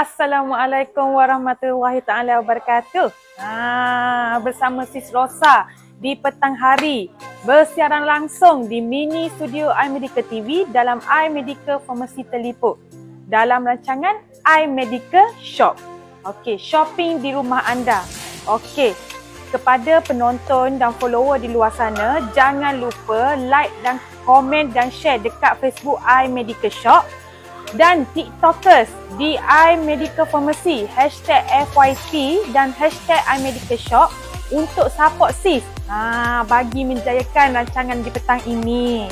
Assalamualaikum warahmatullahi taala wabarakatuh. Bersama Sis Rosa di petang hari bersiaran langsung di mini studio iMedical TV dalam iMedical Pharmacy Telipuk dalam rancangan iMedical Shop. Okey, shopping di rumah anda. Okey, kepada penonton dan follower di luar sana, jangan lupa like dan komen dan share dekat Facebook iMedical Shop dan TikTokers di iMedical Pharmacy #FYP dan #iMedical Shop untuk support sis bagi menjayakan rancangan di petang ini.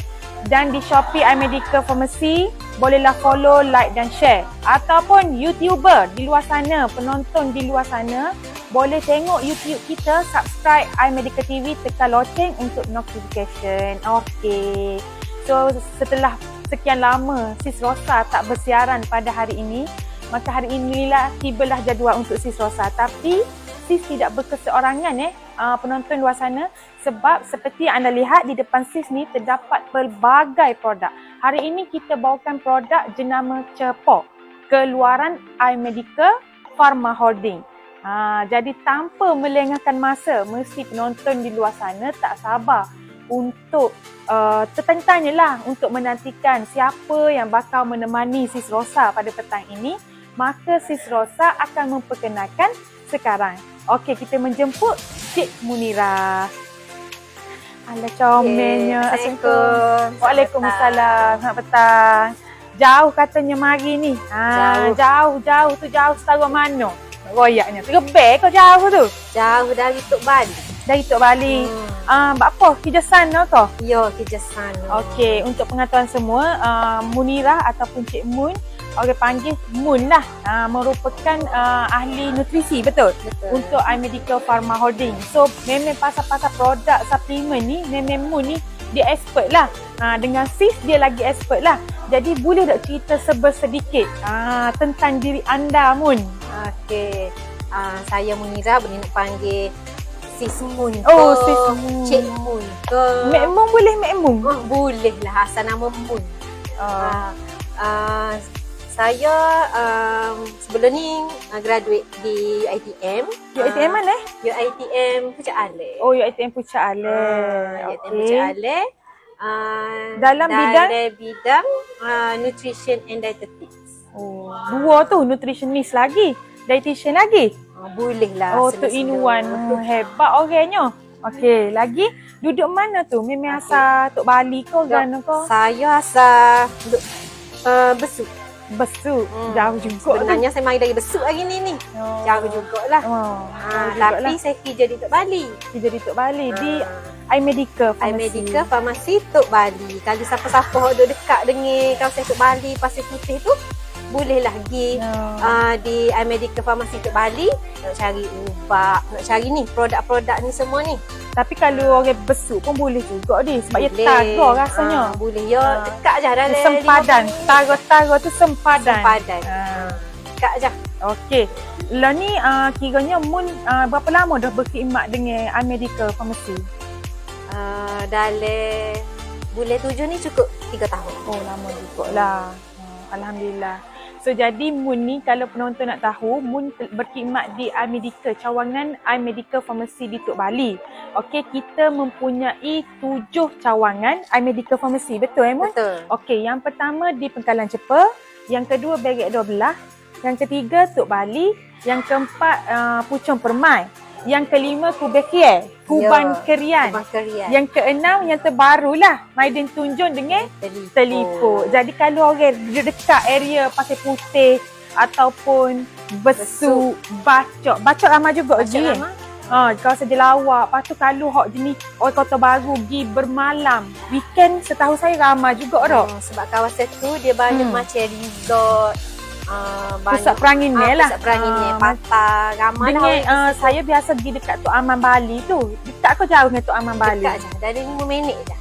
Dan di Shopee iMedical Pharmacy bolehlah follow, like dan share. Ataupun YouTuber di luar sana, penonton di luar sana boleh tengok YouTube kita, subscribe iMedical TV, tekan loceng untuk notification. Okey. So setelah sekian lama Sis Rosa tak bersiaran pada hari ini, maka hari inilah tibalah jadual untuk Sis Rosa. Tapi Sis tidak berkeseorangan penonton luar sana, sebab seperti yang anda lihat di depan Sis ni terdapat pelbagai produk. Hari ini kita bawakan produk jenama Cepok, keluaran iMedical Pharma Holding. Jadi tanpa melengahkan masa, mesti penonton di luar sana tak sabar untuk tertanya-tanya lah untuk menantikan siapa yang bakal menemani Sis Rosa pada petang ini. Maka Sis Rosa akan memperkenalkan sekarang. Okey, kita menjemput Cik Munirah. Alah comelnya. Assalamualaikum. Waalaikumsalam. Selamat petang. Jauh katanya mari ni. Jauh tu jauh setaruh mana? Royaknya. Terbang kau jauh tu? Jauh dari Tok Bali. Dari Tok Bali. Apa? Kerja sana kau? Ya, kerja sana. Okey, untuk pengetahuan semua, Munirah ataupun Cik Mun, orang panggil Mun lah, merupakan ahli nutrisi, betul? Betul. Untuk iMedical Pharma Holding. So, memang pasal-pasal produk suplemen ni, memang Mun ni dia expert lah. Dengan Sis dia lagi expert lah. Jadi boleh tak cerita sedikit tentang diri anda, Mun? Okey. Saya Munirah, boleh nak panggil Sis Mun ke? Oh, Sis Mun. Cik Mun ke? Mek Mun boleh Mek Mun? Boleh lah, asal nama Mun. Saya sebelum ni graduate di ITM. UiTM mana? UiTM Puncak Aleh. Oh, UiTM Puncak Aleh. UiTM Puncak Aleh. Dalam bidang nutrition and dietetics. Oh, dua tu, nutritionist lagi, dietitian lagi. Boleh lah. Oh, tu in one. Hebat orangnya. Okey, lagi duduk mana tu? Memang asal Tok Bali kau kan kau? Saya asal duduk Besut. Besut. Jauh juga. Sebenarnya saya mari dari Besut hari ni. Jauh jugalah. Tapi saya kerja di Tok Bali. Kerja di Tok Bali di iMedical Pharmacy. iMedical Pharmacy Tok Bali. Kalau siapa-siapa duduk dekat dengan kawasan Tok Bali, Pasir Putih tu, bolehlah pergi di iMedical Pharmacy Tok Bali nak cari ubat, nak cari ni produk-produk ni semua ni. Tapi kalau orang Besut pun boleh juga dia, sebab ia tagar rasanya. Boleh ya, dekat je dalam sempadan. Tagar tu sempadan. Dekat je. Okey. Lah ni kiranya Mun berapa lama dah berkhidmat dengan iMedical Pharmacy? Dalam bulan 7 ni cukup 3 tahun. Oh, lama jugalah. Alhamdulillah. So jadi Mun ni, kalau penonton nak tahu, Mun berkhidmat di iMedical, cawangan iMedical Pharmacy di Tok Bali. Okey, kita mempunyai 7 cawangan iMedical Pharmacy, betul Mun? Betul. Okey, yang pertama di Pengkalan Cepa, yang kedua Berak 12, yang ketiga Tok Bali, yang keempat Puchong Permai, yang kelima Kubekie, Kuban Kerian. Yang keenam yang terbarulah Maiden Tunjung dengan Telipuk. Jadi kalau orang dekat area Pasir Putih ataupun Besut, Bacok ramai juga je. Kalau saja lawak. Lepas tu kalau hok jenis orang Kota Baru pergi bermalam, weekend setahu saya ramai juga dah. Sebab kawasan tu dia banyak macam resort, pusat peranginnya lah. Pusat peranginnya, patah, ramai dengan saya biasa pergi dekat Tok Aman Bali tu. Dekat kau jauh dengan Tok Aman Bali? Dekat je, dari 5 minit je.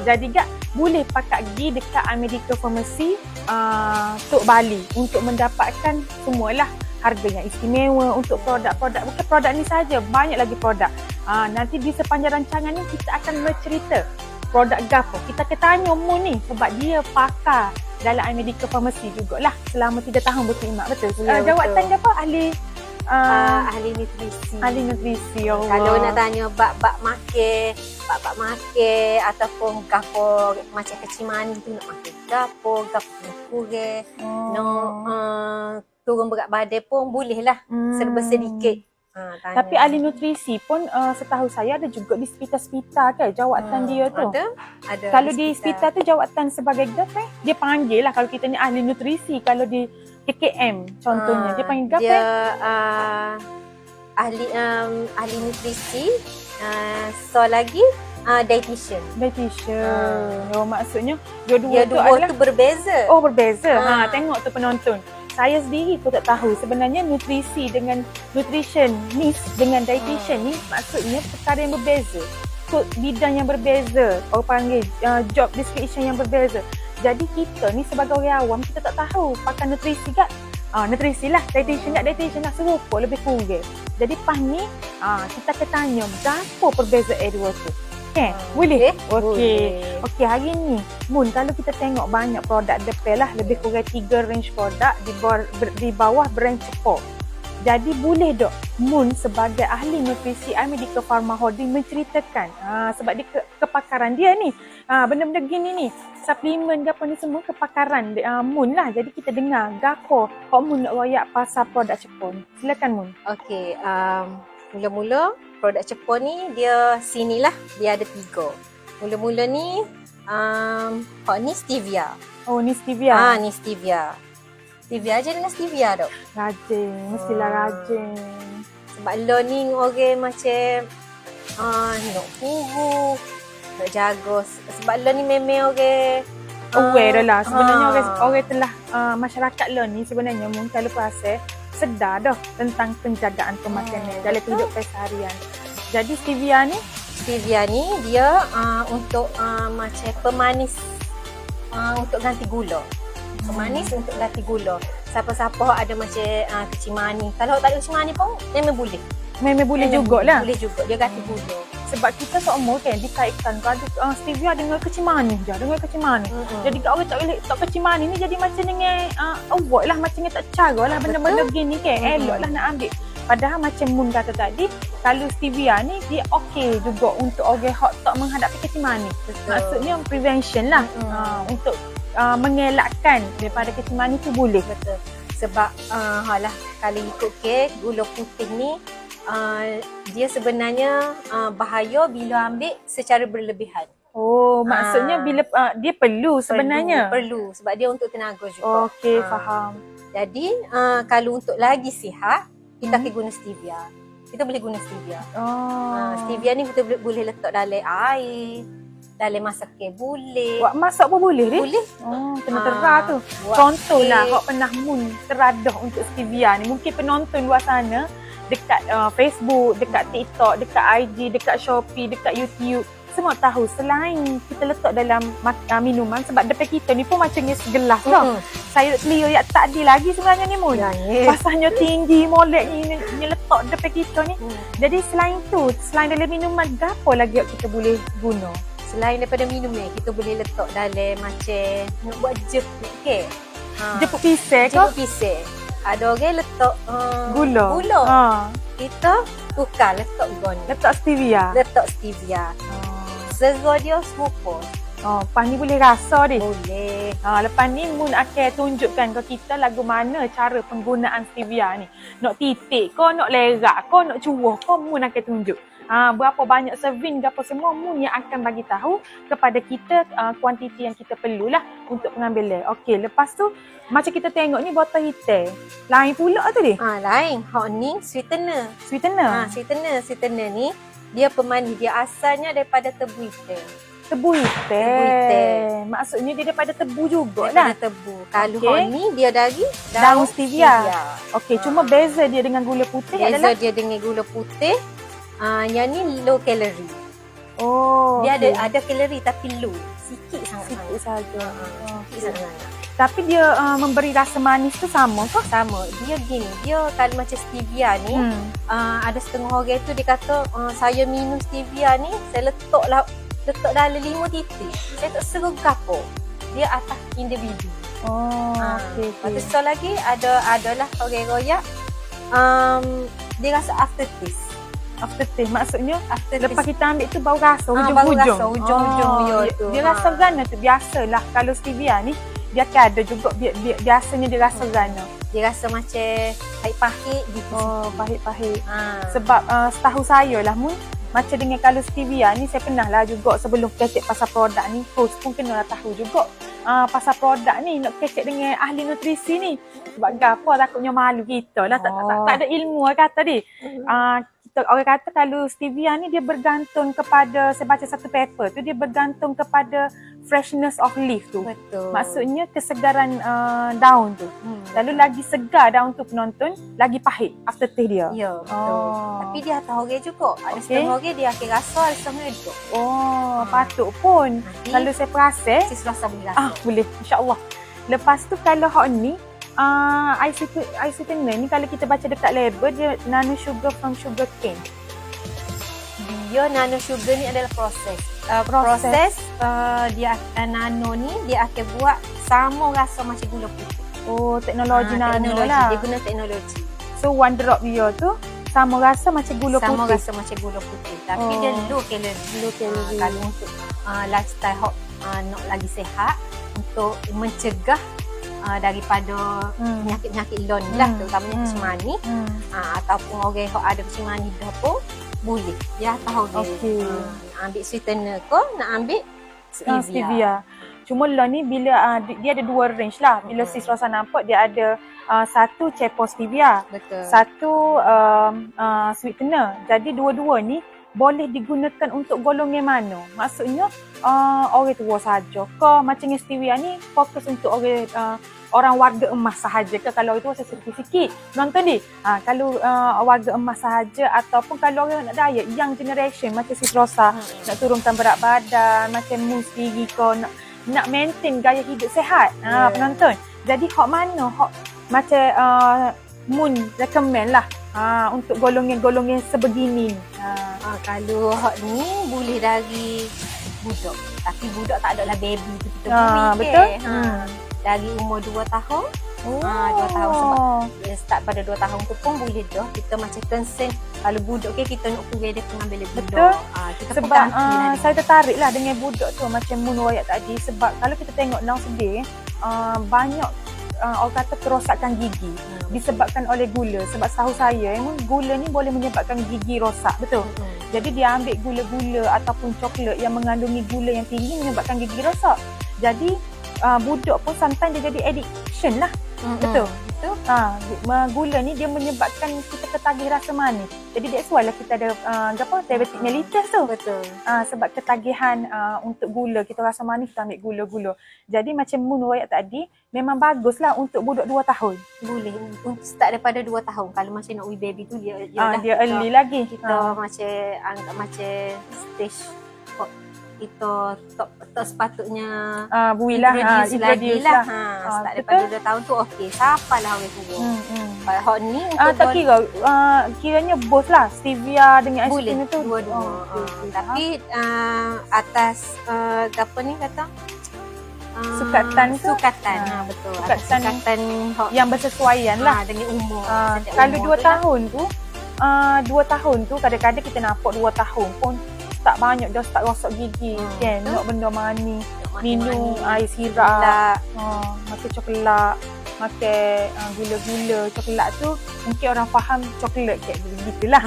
Jadi gak boleh pakat pergi dekat iMedical Pharmacy Tok Bali untuk mendapatkan semualah harga yang istimewa untuk produk-produk. Bukan produk ni saja, banyak lagi produk. Nanti di sepanjang rancangan ni kita akan bercerita produk gapo. Kita akan tanya Mun ni sebab dia pakar dalam iMedica Pharmacy jugalah selama 3 tahun berkhidmat, betul? Ya, Jawatan dia apa? Ahli nutrisi. Ahli nutrisi. Kalau nak tanya bab bab make ataupun gapo macam kecil mani tu nak makan gapo kurang. No turun berat badan pun boleh lah. Serba sedikit. Tapi ahli nutrisi pun setahu saya ada juga di hospital kan jawatan dia tu. Ada. Kalau di hospital tu jawatan sebagai gap dia panggil lah kalau kita ni ahli nutrisi. Kalau di KKM contohnya dia panggil gap ahli nutrisi. So lagi dietitian. Oh maksudnya dua-dua tu berbeza. Oh berbeza. Tengok tu penonton. Saya sendiri pun tak tahu sebenarnya nutrisi dengan nutritionist dengan dietitian ni maksudnya perkara yang berbeza. Kod bidang yang berbeza. Orang panggil job description yang berbeza. Jadi kita ni sebagai orang awam kita tak tahu pakai nutrisi tak? Nutrisi lah, dietitian lah serupa lebih kurang. Jadi pas ni kita akan tanya berapa perbezaan dua tu. Okay, boleh? Okey, hari ni Mun kalau kita tengok banyak produk depan lah lebih kurang 3 range produk di bawah brand Cepo. Jadi boleh dok Mun sebagai ahli nutrisi iMedica Pharma Holding menceritakan sebab dia kepakaran dia ni. Benda-benda gini ni, suplemen gapo ni semua kepakaran Mun lah. Jadi kita dengar gapo kok Mun nak royak pasal produk Cepo ni. Silakan Mun. Okey, mula-mula produk Cepo ni dia sinilah dia ada 3. Mula-mula ni ni stevia. Oh ni stevia. Ni stevia. Stevia je dengan stevia dok. Rajin, mestilah rajin. Sebab lo ni orang macam nak guru, nak jaga. Sebab lo ni memang orang aware lah. Sebenarnya orang telah masyarakat lo ni sebenarnya mungkin kalau puasa sedar dah tentang penjagaan pemakanan dalam kehidupan seharian. Jadi stevia ni dia untuk macam pemanis untuk ganti gula. Pemanis untuk ganti gula. Siapa-siapa ada macam kecil mani. Kalau tak ada kecil mani pun memang boleh. Memang boleh jugalah. Boleh juga dia ganti gula. Sebab kita seumur kan dikaitkan kalau stevia dengan kecil manis je, dengan kecil manis. Jadi kalau orang tak kecil manis ni jadi macam dengan awak lah, macam tak cara lah benda-benda gini kan. Elok lah nak ambil. Padahal macam Mun kata tadi, kalau stevia ni dia okey juga untuk orang hot tak menghadapi kecil manis. Maksudnya prevention lah. Untuk mengelakkan daripada kecil manis tu boleh. Betul. Sebab kalau ikut gula putih ni dia sebenarnya bahaya bila ambil secara berlebihan. Oh, maksudnya bila dia perlu sebenarnya. Perlu sebab dia untuk tenaga juga. Okey, faham. Jadi kalau untuk lagi sihat, kita akan guna stevia. Kita boleh guna stevia. Stevia ni kita boleh letak dalam air, dalam masakan boleh. Buat masak pun boleh ni? Boleh. Kena terah tu. Contohlah kau pernah Mun teradah untuk stevia ni. Mungkin penonton luar sana dekat Facebook, dekat TikTok, dekat IG, dekat Shopee, dekat YouTube. Semua tahu selain kita letak dalam minuman sebab depan kita ni pun macamnya segelas tau. Saya selia yang tak ada lagi sebenarnya ni Mun. Pasalnya tinggi molek ni letak depan kita ni. Jadi selain tu, selain dalam minuman, apa lagi yang kita boleh guna? Selain daripada minum ni, kita boleh letak dalam macam nak buat jepuk ke. Jepuk pisang ke? Jepuk pisang. Ada orang letak gula. Kita tukar letak gula. Letak stevia. Serga dia serupa. Lepas ni boleh rasa dia. Boleh. Lepas ni Mun akan tunjukkan ke kita lagu mana cara penggunaan stevia ni. Nak titik ke, nak lerak ke, nak cuah ke, Mun akan tunjuk. Berapa banyak serving apa semua Mun yang akan bagi tahu kepada kita kuantiti yang kita perlulah untuk pengambilan. Okey, lepas tu macam kita tengok ni botol hitam. Lain pula tu dia. Lain. Hak ni sweetener. Sweetener ni dia pemanis. Dia asalnya daripada tebu hitam. Tebu hitam. Maksudnya dia daripada tebu jugalah. Daripada tebu. Kalau hak ni dia dari daun stevia. Okey, cuma beza dia dengan gula putih adalah dia dengan gula putih. Yang ni low calorie. Dia okay. ada kalori tapi low. Sikit saja. Sangat. Tapi dia memberi rasa manis tu sama ke? Sama. Dia gini. Dia kalau macam stevia ni, ada setengah orang tu dia kata, saya minum stevia ni, saya letak dalam 5 titik. Saya tak seruk apa. Dia atas individu. Oh, okey. Lepas tu so lagi adalah royak-royak. Dia rasa aftertaste. Aftertaste maksudnya Aftertaste. lepas kita ambil tu baru rasa baru hujung-hujung. rasa hujung-hujung dia tu. Dia rasa gana tu biasalah kalau stevia ni dia akan ada juga biasanya dia rasa gana. Dia rasa macam pahit-pahit gitu. Oh, pahit-pahit. sikit. Sebab setahu saya lah Mun, macam dengan kalau stevia ni saya pernah lah juga sebelum kecek pasal produk ni, host pun kena lah tahu juga pasal produk ni, nak kecek dengan ahli nutrisi ni. Sebab apa takutnya malu kita lah, tak ada ilmu orang kata ni. Orang kata kalau stevia ni dia bergantung kepada, saya baca satu paper tu, dia bergantung kepada freshness of leaf tu. Betul. Maksudnya kesegaran daun tu. Lalu lagi segar daun tu penonton, lagi pahit aftertaste dia. Ya, betul. Tapi dia atas orang juga. Ada setengah orang dia akan rasa, ada setengah dia. Patut pun. Nanti Kalau saya perasan, sis rasa boleh rasa. boleh. InsyaAllah. Lepas tu kalau hak ni, isotonic ni kalau kita baca dekat label, dia nano sugar from sugar cane. Dia nano sugar ni adalah proses. Dia nano ni dia akan buat sama rasa macam gula putih. Oh, teknologi nano teknologi. lah. Dia guna teknologi. So one drop dia tu sama rasa macam gula Sama putih. rasa macam gula putih. Tapi dia low calorie. Low calorie. Kalau untuk lifestyle hot, nak lagi sihat, untuk mencegah daripada penyakit-penyakit lon lah, terutamanya kencing manis. Ataupun orang yang ada kencing manis dah pun boleh. Dia tahu dia. Okey. Nak ambil sweetener ke, nak ambil Stevia. Cuma lah ni bila dia ada dua range lah. Bila sis Rosa nampak dia ada satu cepo stevia, Betul. satu sweetener. Jadi dua-dua ni boleh digunakan untuk golongan mana? Maksudnya orang tua saja ke? Macam stevia ni fokus untuk orang warga emas sahaja ke? Kalau itu saya sikit-sikit nonton ni. Kalau warga emas sahaja, ataupun kalau orang nak diet young generation macam sis Rosa, nak turunkan berat badan, macam Mun sendiri ke, nak maintain gaya hidup sihat. Penonton. Jadi hak mana? Hak macam Mun recommend lah untuk golongan-golongan sebegini. Kalau hak ni boleh dari budak. Tapi budak tak adalah baby tu kita beri. Betul? Dari umur 2 tahun. 2 tahun sebab start pada 2 tahun tu pun boleh dah. Kita macam concern kalau budak kita nak kurang dia pengambil budak. Betul. Kita Sebab saya tertarik lah dengan budak tu macam Mun royak tadi. Sebab kalau kita tengok nowadays banyak orang kata kerosakan gigi disebabkan oleh gula. Sebab setahu saya gula ni boleh menyebabkan gigi rosak. Betul? Jadi dia ambil gula-gula ataupun coklat yang mengandungi gula yang tinggi menyebabkan gigi rosak. Jadi budak pun sometimes dia jadi addiction lah. Betul? Betul. Gula ni dia menyebabkan kita ketagih rasa manis. Jadi that's why lah kita ada diabetic mellitus tu. Betul. Sebab ketagihan untuk gula, kita rasa manis kita ambil gula-gula. Jadi macam Mun royak tadi, memang baguslah untuk budak 2 tahun. Boleh. Untuk start daripada 2 tahun. Kalau macam nak baby tu dia early lagi. Kita macam anggap macam stage kita tak sepatutnya builah lagi lah. Start daripada 2 tahun tu okey. Siapalah orang tua. Kalau hot ni untuk tak kira kiranya bos lah stevia dengan ice cream tu dua-dua. Tapi atas apa ni kata sukatan betul. Sukatan yang bersesuaian lah dengan umur. Kalau 2 tahun tu 2 tahun tu kadang-kadang kita nampak 2 tahun pun tak banyak dah start rosak gigi kan, nak benda manis, minum air sirap, makan coklat, makan gula-gula. Coklat tu mungkin orang faham coklat kayak begitulah.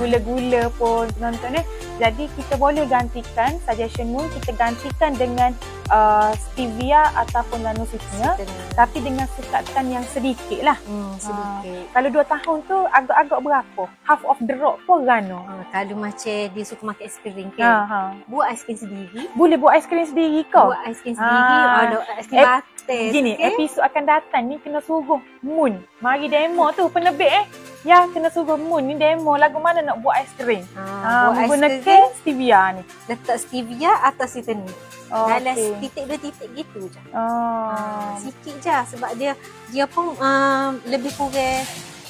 Gula-gula pun penonton Jadi kita boleh gantikan, suggestion Mun, kita gantikan dengan stevia ataupun nanosweetener, tapi dengan sukatan yang sedikit lah. Sedikit. Kalau 2 tahun tu agak-agak berapa? Half of the rock pun gano. Kalau macam dia suka makan aiskrim kan, buat aiskrim sendiri. Boleh buat aiskrim sendiri ke? Buat aiskrim sendiri, ada aiskrim butter. Gini, episod akan datang ni kena suruh Mun mari demo tu penerbit Ya, kena suruh Mun ni demo lagu mana nak buat aiskrim. Menggunakan stevia ni. Letak stevia atau sweetener. Dalam titik 2 titik gitu je. Sikit je sebab dia pun lebih kurang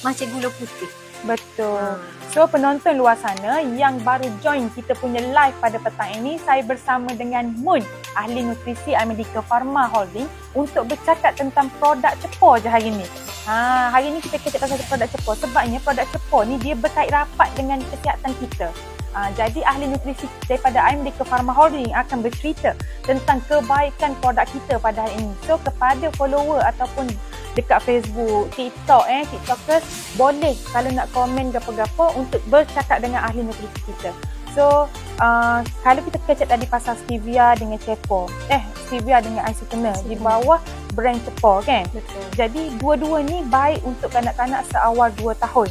macam gula putih. Betul. So penonton luar sana yang baru join kita punya live pada petang ini, saya bersama dengan Mun, ahli nutrisi America Pharma Holding untuk bercakap tentang produk cepor je hari ni. Hari ni kita kecek pasal produk cepor sebabnya produk cepor ni dia berkait rapat dengan kesihatan kita. Jadi ahli nutrisi daripada America Pharma Holding akan bercerita tentang kebaikan produk kita pada hari ini. So kepada follower ataupun dekat Facebook, TikTok, TikTokers, boleh kalau nak komen gapo-gapo untuk bercakap dengan ahli nutrisi kita. So, kalau kita kecek tadi pasal stevia dengan cepor, stevia dengan isotonic di bawah brand cepor kan? Betul. Jadi, dua-dua ni baik untuk kanak-kanak seawal 2 tahun.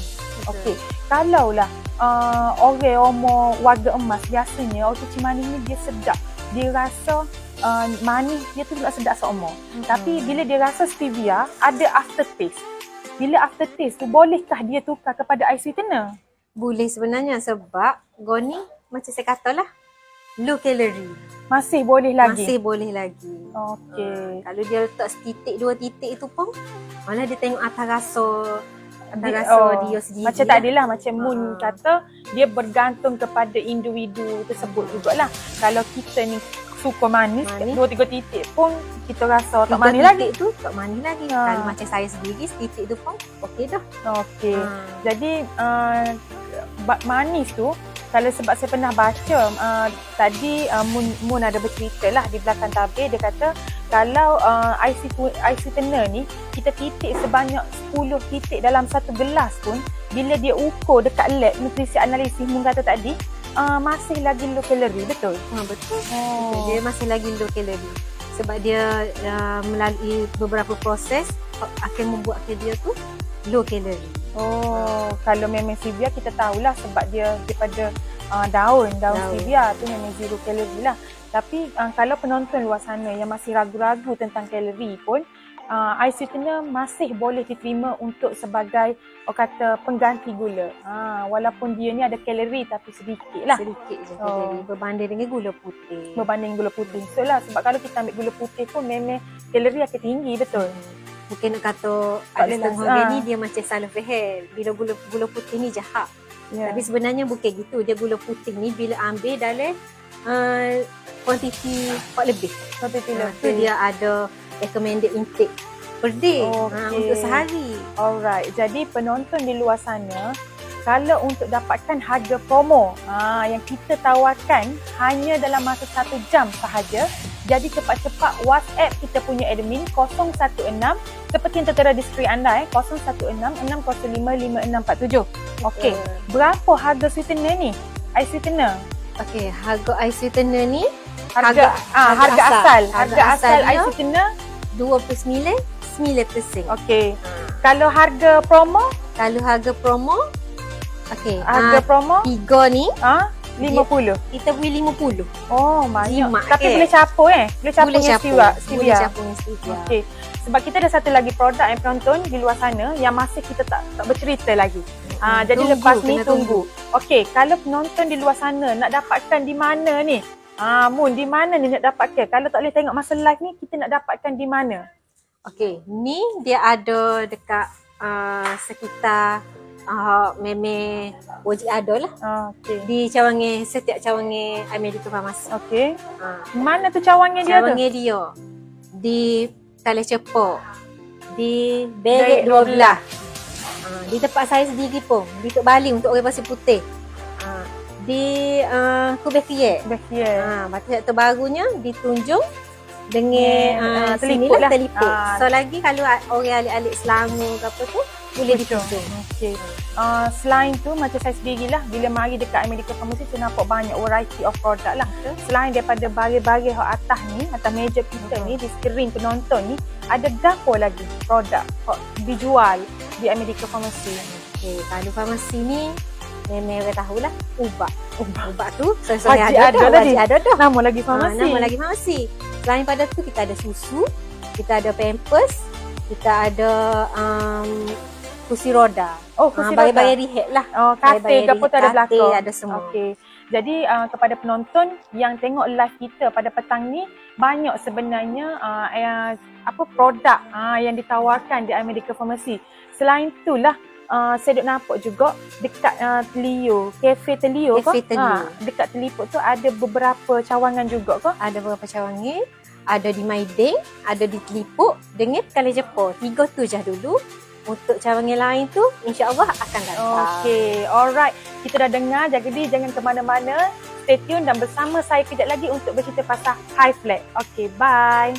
Okey. Kalaulah orang umur warga emas, biasanya orang cuci manis ni dia sedap. Dia rasa manis dia tu tak sedap seumur. Tapi bila dia rasa stevia, ada aftertaste. Bila aftertaste tu, bolehkah dia tukar kepada ais sweetener? Boleh sebenarnya sebab Goni macam saya katalah low calorie. Masih boleh lagi? Masih boleh lagi. Okey. Kalau dia letak setitik, 2 titik itu pun malah dia tengok atas rasa dia sendiri. Macam tak adalah macam Mun kata dia bergantung kepada individu tersebut jugalah. Kalau kita ni suka manis. 2-3 titik pun kita rasa tak manis lagi. Tu tak manis lagi. Kalau macam saya sendiri titik tu pun okey dah. Okey. Jadi manis tu kalau sebab saya pernah baca tadi Mun ada bercerita lah di belakang tabir, dia kata kalau ais sweetener ni kita titik sebanyak 10 titik dalam satu gelas pun, bila dia ukur dekat lab nutrisi analisis Mun kata tadi, masih lagi low calorie, betul? Betul. Dia masih lagi low calorie. Sebab dia melalui beberapa proses akan membuatkan dia tu low calorie. Kalau memang stevia kita tahulah sebab dia daripada daun stevia tu memang zero calorie lah. Tapi kalau penonton luar sana yang masih ragu-ragu tentang kalori pun, ais sweetener masih boleh diterima untuk sebagai kata pengganti gula. Walaupun dia ni ada kalori tapi sedikit lah. Sedikit je kalori berbanding dengan gula putih. Berbanding gula putih. So lah sebab kalau kita ambil gula putih pun memang kalori akan tinggi, betul? Mungkin nak kata ada setengah orang ni dia macam salah faham bila gula putih ni jahat. Tapi sebenarnya bukan gitu. Dia gula putih ni bila ambil dalam kuantiti 4 lebih. Tu dia ada recommended intake per day untuk sehari. Alright. Jadi penonton di luar sana, kalau untuk dapatkan harga promo yang kita tawarkan hanya dalam masa 1 jam sahaja, jadi cepat-cepat WhatsApp kita punya admin 016 seperti yang tertera di skrin anda 016 605 5647. Okey. Berapa harga sweetener ni? Ais sweetener. Okey, harga ais sweetener ni harga asal ais sweetener 29.9%. Okey. Kalau harga promo? Kalau harga promo harga promo 3 ni 50. Kita beli 50. Banyak. Tapi kan? boleh campur Boleh campur dengan stevia. Boleh campur dengan stevia. Okey. Sebab kita ada satu lagi produk yang penonton di luar sana yang masih kita tak bercerita lagi. Jadi lepas ni tunggu. Okey, kalau penonton di luar sana nak dapatkan di mana ni? Mun, di mana ni nak dapatkan? Kalau tak boleh tengok masa live ni, kita nak dapatkan di mana? Okey, ni dia ada dekat sekitar meme wajib ada lah. Di cawangan, setiap cawangan America Pharmacy. Okey. Mana tu cawangan dia tu? Cawangan dia di Talai Cepok, di Beret 12. Di tempat saya sendiri pun, di Tok Bali untuk orang Pasir Putih. Di Kubekiye. Batu terbarunya di Tunjung dengan Teliput lah. Teliput. So lagi kalau orang alik-alik Selangor ke apa tu, boleh di Tunjung. Okey. Selain tu macam saya sendirilah bila mari dekat America Pharmacy saya nampak banyak variety of product lah. Selain daripada baris-baris atas ni, atas meja kita ni, di skrin penonton ni, ada gapo lagi produk dijual di America Pharmacy? Okey, kalau farmasi ni memang orang tahulah ubat tu Haji ada dah. Nama lagi farmasi. Nama lagi farmasi. Selain pada tu kita ada susu, kita ada pampers, kita ada kursi roda. Kursi roda. Bayar-bayar rehab lah. Katil ke apa tu ada belakang. Ada semua. Okey. Jadi kepada penonton yang tengok live kita pada petang ni, banyak sebenarnya produk yang ditawarkan di America Pharmacy. Selain itulah saya duk nampak juga dekat Telio, Cafe Telio Cafe ke? Telio. Dekat Telipuk tu ada beberapa cawangan juga ke? Ada beberapa cawangan, ada di Maiding, ada di Telipuk dengan Kali Jepur. 3 tu je dulu. Untuk cawangan lain tu insya-Allah akan datang. Okey, alright. Kita dah dengar, jadi jangan ke mana-mana. Stay tune dan bersama saya kejap lagi untuk bercerita pasal high flag. Okey, bye.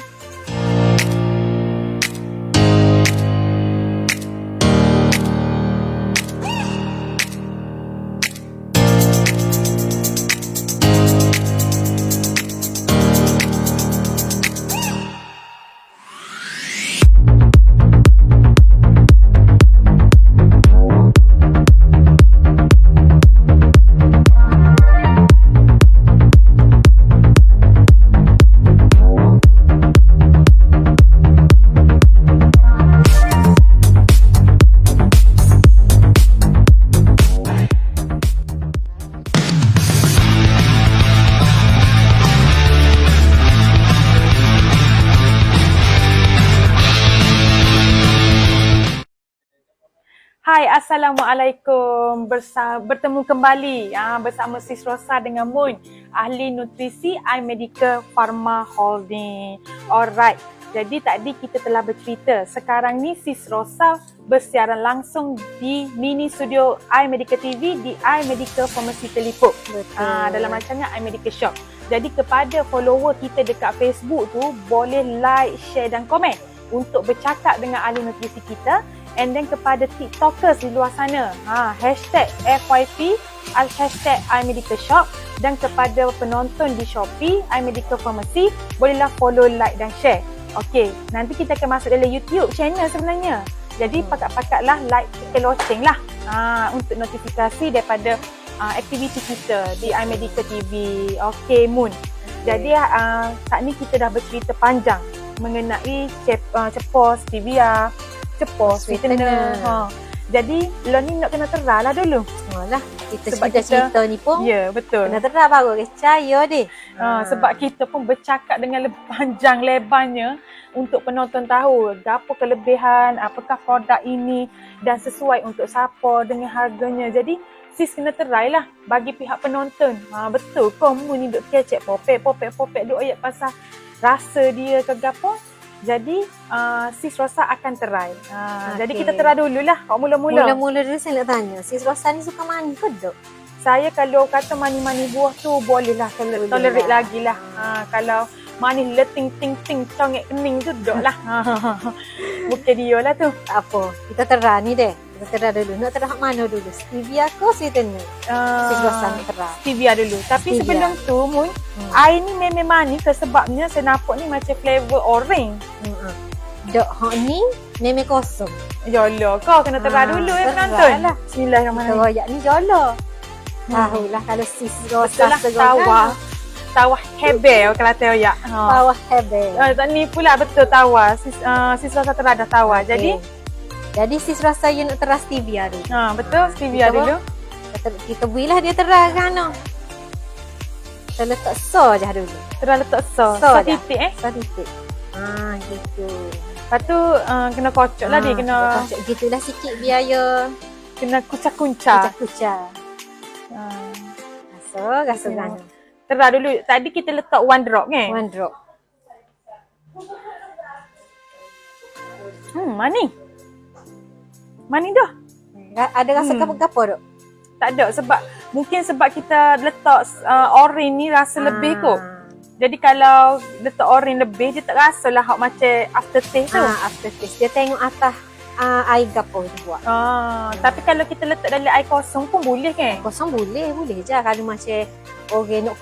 Hai, Assalamualaikum. Bertemu kembali bersama Sis Rosa dengan Mun, ahli nutrisi iMedica Pharma Holding. Alright, jadi tadi kita telah bercerita. Sekarang ni Sis Rosa bersiaran langsung di mini studio iMedica TV di iMedica Pharmacy Telipuk. Dalam rancangan iMedica Shop. Jadi kepada follower kita dekat Facebook tu, boleh like, share dan komen untuk bercakap dengan ahli nutrisi kita. And then kepada TikTokers di luar sana, hashtag FYP, hashtag iMedica Shop, dan kepada penonton di Shopee, iMedica Pharmacy, bolehlah follow, like dan share. Okey, nanti kita akan masuk dalam YouTube channel sebenarnya. Jadi pakat-pakatlah like tekan loceng lah untuk notifikasi daripada aktiviti kita di iMedica TV. Okey, Mun. Jadi saat ni kita dah bercerita panjang mengenai cepos, stevia, cepos, sweetener. Jadi, lo ni nak kena terah lah dulu. Lah, kita cerita ni pun. Ya, betul. Kena terah baru percaya deh. Sebab kita pun bercakap dengan panjang lebarnya untuk penonton tahu apa kelebihan, apakah produk ini dan sesuai untuk siapa dengan harganya. Jadi, sis kena terai lah bagi pihak penonton. Betul, kamu ni duk kecek popek duk ayat pasal rasa dia ke apa. Jadi Sis Rosa akan terai. Jadi kita terai dululah. Mula-mula dulu saya nak tanya, Sis Rosa ni suka mani ke dok? Saya kalau kata mani-mani buah tu bolehlah tolerate lagi lah. Kalau manis leting ting ting congek kening tu dok lah. Bukan dia lah tu. Tak apa, kita terai ni deh. Kita terai dulu. Nak terai mana dulu? Stevia ke sweetener? Sis Rosa nak terai stevia dulu. Tapi sebelum tu Mun, air ni memang manis ke sebabnya saya nampak ni macam flavor orange. Dok, hak ni memang kosong. Jolo, kau kena terai dulu penonton. Bismillahirrahmanirrahim. Teroyak ni jolo. Tahulah kalau Sis Rosa Tawah hebel kalau teroyak. Tawah hebel. Tak ni pula betul tawah. Sis Rosa terai dah tawah. Okay. Jadi Sis Rosa you nak teras stevia dulu. Betul, stevia dulu. Kita berilah dia teras kan. Kita letak so je dulu. Terus letak so titik So titik. Gitu. Lepas tu kena kocok lah dia. Kena kocok gitulah sikit biar ya. Kena kucak-kucak. Kucak. Rasa kan. Terus dulu. Tadi kita letak 1 drop kan? 1 drop. Manis dah. Ada rasa apa-apa dok? Tak ada mungkin sebab kita letak orange ni rasa lebih kot. Jadi kalau letak orange lebih dia tak rasa lah macam aftertaste tu. Aftertaste. Dia tengok atas air gapo dia buat. Tapi kalau kita letak dalam air kosong pun boleh kan? Kosong boleh je. Kalau macam orang nak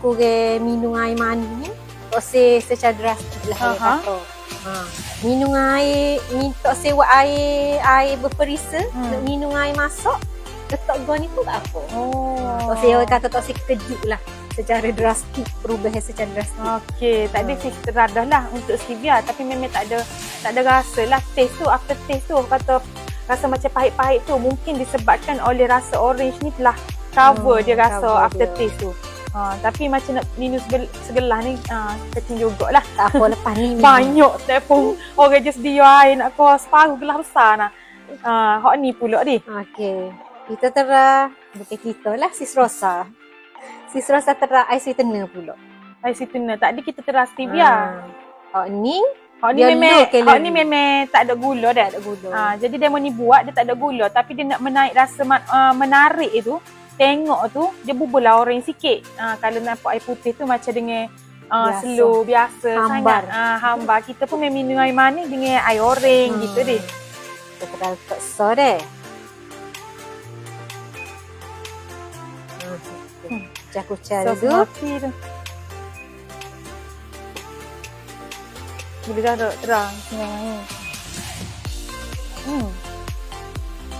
kurang minum air manis ni, tak secara drastik lah dia kata. Minum air, tak sewa air berperisa, nak minum air masak, letak gua ni pun tak apa. Tak sewa kata tak sekejut lah secara drastik, perubahan secara drastik. Okey, tadi sis teradah lah untuk stevia tapi memang tak ada rasa lah taste tu, after taste tu kata rasa macam pahit-pahit tu mungkin disebabkan oleh rasa orange ni telah cover dia rasa after taste tu. Tapi macam nak minum segelas ni kecil jugalah. Tak apa lepas ni banyak telefon orang je sedia air nak kau separuh gelas besar nah. Hak ni pula ni. Okey. Kita tera bukan kita lah Sis Rosa. Sis Rosa tera ice sweetener pula. Ice sweetener. Tadi kita teras stevia. Hak ni Hak ni dia memang low calorie. hak ni memang tak ada gula dah. tak ada gula. Jadi demo ni buat dia tak ada gula tapi dia nak menaik rasa menarik itu. Tengok tu dia bubur lah orange sikit. Kalau nampak air putih tu macam dengan Biasa. slow biasa Hambar. sangat. Hambar. Kita pun memang minum air manis dengan air orange gitu deh. Kita dah letak so deh. Kucah-kucah Sos dulu. mati tu. Bila dah terang senang ni.